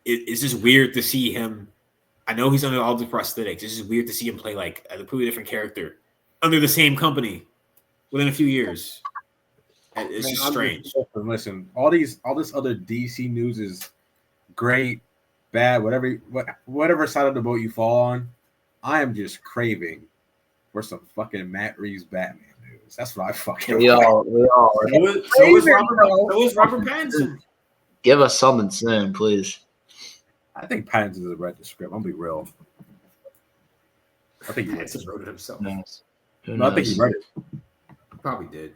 it's just weird to see him. I know he's under all the prosthetics. It's just weird to see him play like a completely different character under the same company within a few years. It's just strange. Listen, all this other DC news is great, bad, whatever side of the boat you fall on. I am just craving for some fucking Matt Reeves Batman news. That's what I fucking. We all. So is Robert Pattinson. Give us something soon, please. I think Pattinson has read the script. I'm gonna be real. I think he wrote it himself. No, I think he read it. Probably did.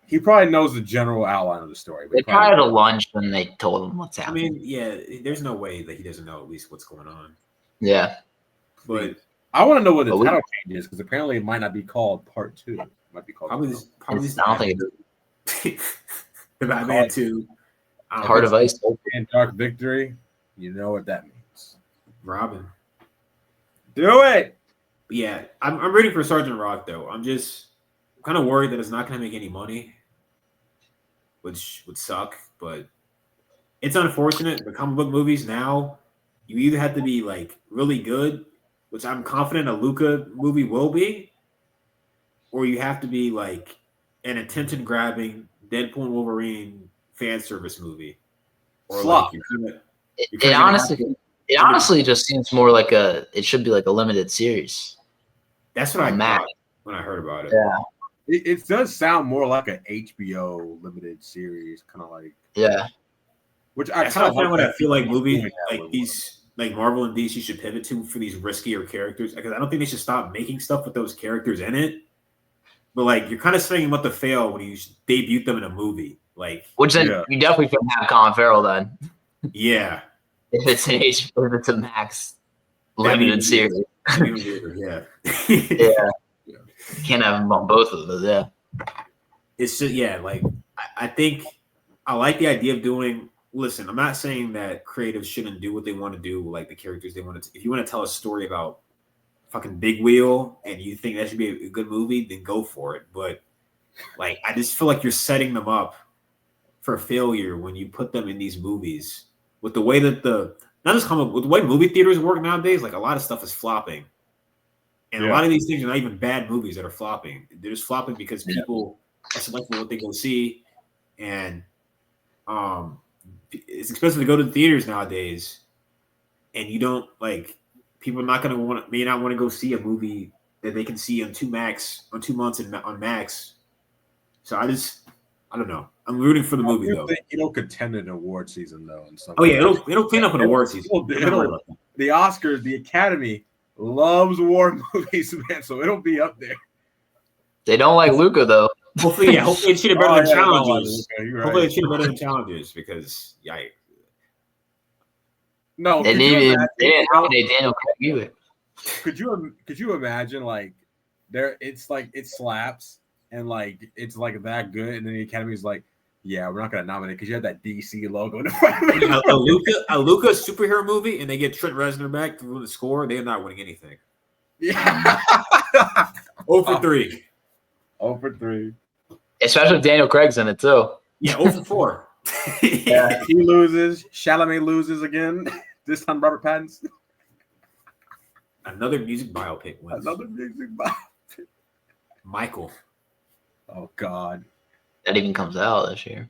He probably knows the general outline of the story. They probably had a lunch when they told him what's happening. I mean, yeah, there's no way that he doesn't know at least what's going on. Yeah. But I want to know what the title change is because apparently it might not be called Part 2. It might be called probably I don't think the Batman 2. Heart of Ice and Dark Victory. You know what that means. Robin. Do it. But yeah, I'm rooting for Sergeant Rock though. I'm kind of worried that it's not going to make any money, which would suck. But it's unfortunate. The comic book movies now, you either have to be like really good, which I'm confident a Luca movie will be, or you have to be like an attention-grabbing Deadpool and Wolverine fan service movie. Or flop. Like it honestly just seems more like it should be like a limited series. That's what I thought when I heard about it. Yeah. It does sound more like an HBO limited series, kind of like Which I kind of what I feel like movies like these, like Marvel and DC should pivot to for these riskier characters. Because I don't think they should stop making stuff with those characters in it. But like you're kind of setting them up to fail when you debut them in a movie. Like, which then you definitely couldn't have Colin Farrell then. Yeah. If it's a Max limited series. Yeah. Can't have them on both of them, It's just like I think I like the idea of doing. Listen, I'm not saying that creatives shouldn't do what they want to do, like the characters they want to. If you want to tell a story about fucking Big Wheel and you think that should be a good movie, then go for it. But like, I just feel like you're setting them up for failure when you put them in these movies with the way that with the way movie theaters work nowadays. Like a lot of stuff is flopping. And a lot of these things are not even bad movies that are flopping. They're just flopping because people are selecting what they go see. And it's expensive to go to the theaters nowadays. And you don't people are not going to may not want to go see a movie that they can see on 2 months on Max. So I don't know. I'm rooting for the movie though. It'll contend in award season though. It'll clean up an award season. The Oscars, the Academy loves war movies, man. So it'll be up there. They don't like Luca though. Hopefully it should have better than challenges. Hopefully it should have better than challenges because no, they didn't nominate Daniel Craig either. Could you imagine it slaps and it's that good and then the Academy's like, yeah, we're not gonna nominate because you have that DC logo in front of it. A Luca superhero movie and they get Trent Reznor back to the score, they're not winning anything. Yeah. 0 for 3. 0 for 3. Especially if Daniel Craig's in it too. Yeah, 0 for 4. Yeah, he loses. Chalamet loses again. This time Robert Pattinson. Another music biopic wins. Michael. Oh God. That even comes out this year.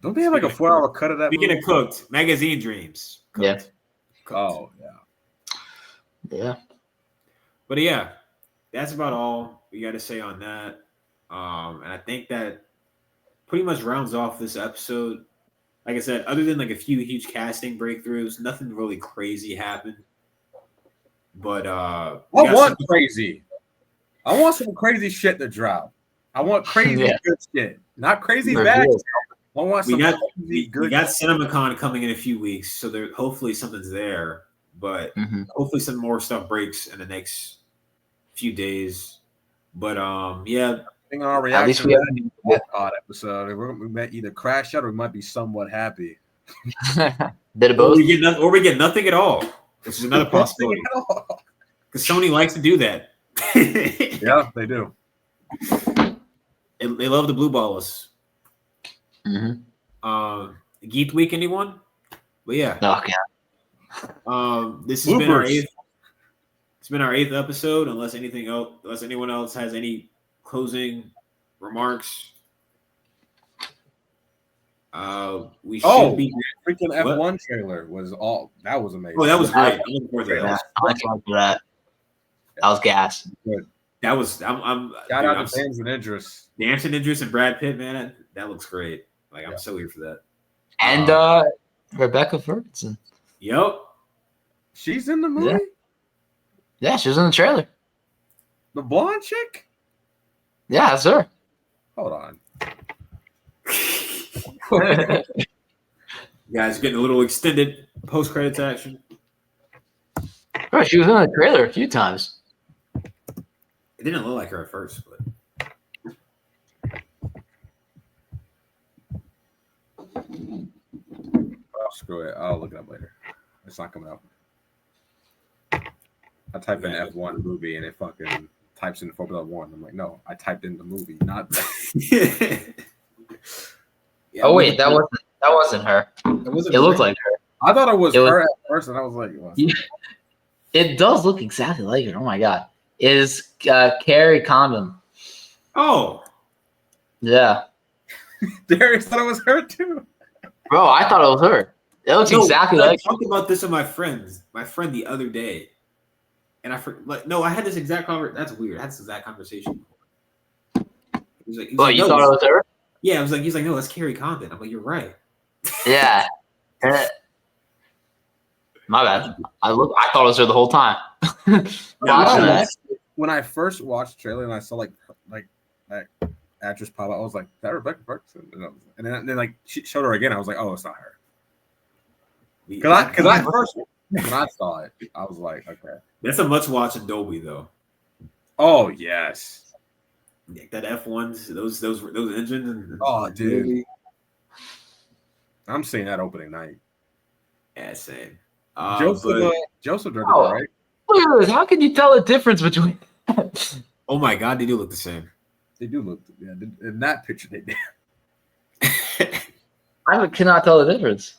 Don't they have a 4-hour cut of that? Speaking of Cooked, Magazine Dreams. Cooked. Yeah. Oh, yeah. Yeah. But yeah, that's about all we got to say on that. And I think that pretty much rounds off this episode. Like I said, other than like a few huge casting breakthroughs, nothing really crazy happened. But I want crazy. I want some crazy shit to drop. I want crazy good shit, not crazy bad. I want some we got CinemaCon coming in a few weeks, so there hopefully something's there. But hopefully some more stuff breaks in the next few days. But yeah. On our reaction, at least we have an episode. We might either crash out or we might be somewhat happy. Bit of both. Or we get nothing at all, which is another possibility. Because Sony likes to do that. Yeah, they do. They love the blue balls. Geek Week, anyone? But yeah. Okay. This has been our eighth. It's been our 8th episode. Unless anyone else has any closing remarks. We should be freaking F1 trailer was amazing. Oh, that was great. I'm looking forward to that. That was gas. Good. That was I'm shout out to Damson Idris. Damson Idris and Brad Pitt, man. That looks great. Like I'm so here for that. And Rebecca Ferguson. Yep. She's in the movie? Yeah, she was in the trailer. The blonde chick? Yeah, that's her. Hold on. Guys, getting a little extended post-credits action. Bro, she was in the trailer a few times. It didn't look like her at first, but screw it. I'll look it up later. It's not coming up. I type in F1 movie and it fucking types in Formula 1. I'm like, no, I typed in the movie, not that. Oh wait, that wasn't her. It looked like her. I thought it was her at first, and I was like, well, it does look exactly like her. Oh my god, it is Carrie Condon. Oh, yeah. Darius thought it was her too. Bro, I thought it was her. It looks exactly like. I talked about this with my friend the other day, and I had this exact conversation. That's weird. I had this exact conversation. He's like, thought it was her? Yeah, I was like, he's like, no, that's Carrie Condon. I'm like, you're right. Yeah. My bad. I thought it was her the whole time. When I first watched the trailer and I saw like that actress pop out, I was like, that Rebecca Ferguson? And then like she showed her again. I was like, oh, it's not her. Because I first when I saw it, I was like, okay. That's a much watch in Dolby though. Oh yes. That F1s, those engines. And dude. Movie. I'm seeing that opening night. Yeah, same. Joseph did it, right? Look at this. How can you tell the difference between? Oh my god, they do look the same. They do look. Yeah, in that picture they did. I cannot tell the difference.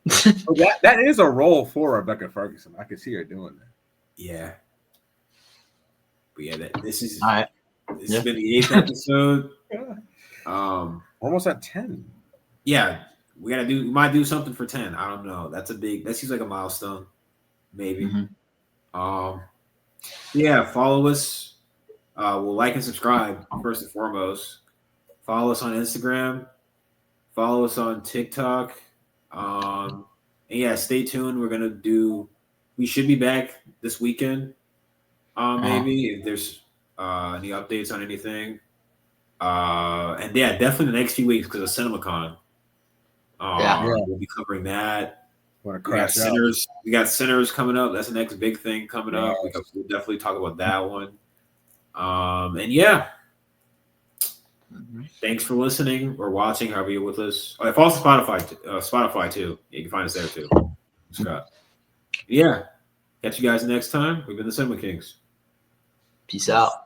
that is a role for Rebecca Ferguson. I can see her doing that. Yeah. But yeah, this is all right. This has been the 8th episode. Almost at 10. Yeah, we might do something for 10. I don't know. That seems like a milestone, maybe. Yeah, follow us. We'll like and subscribe first and foremost. Follow us on Instagram. Follow us on TikTok. And yeah, stay tuned. We should be back this weekend. Maybe if there's any updates on anything. And yeah, definitely the next few weeks because of CinemaCon. We'll be covering that. We got Sinners coming up. That's the next big thing coming up. We'll definitely talk about that one. And yeah. Thanks for listening or watching, however you're with us. Oh, follow us on Spotify too. You can find us there too. Scott. Yeah. Catch you guys next time. We've been the Cinema Kings. Peace out.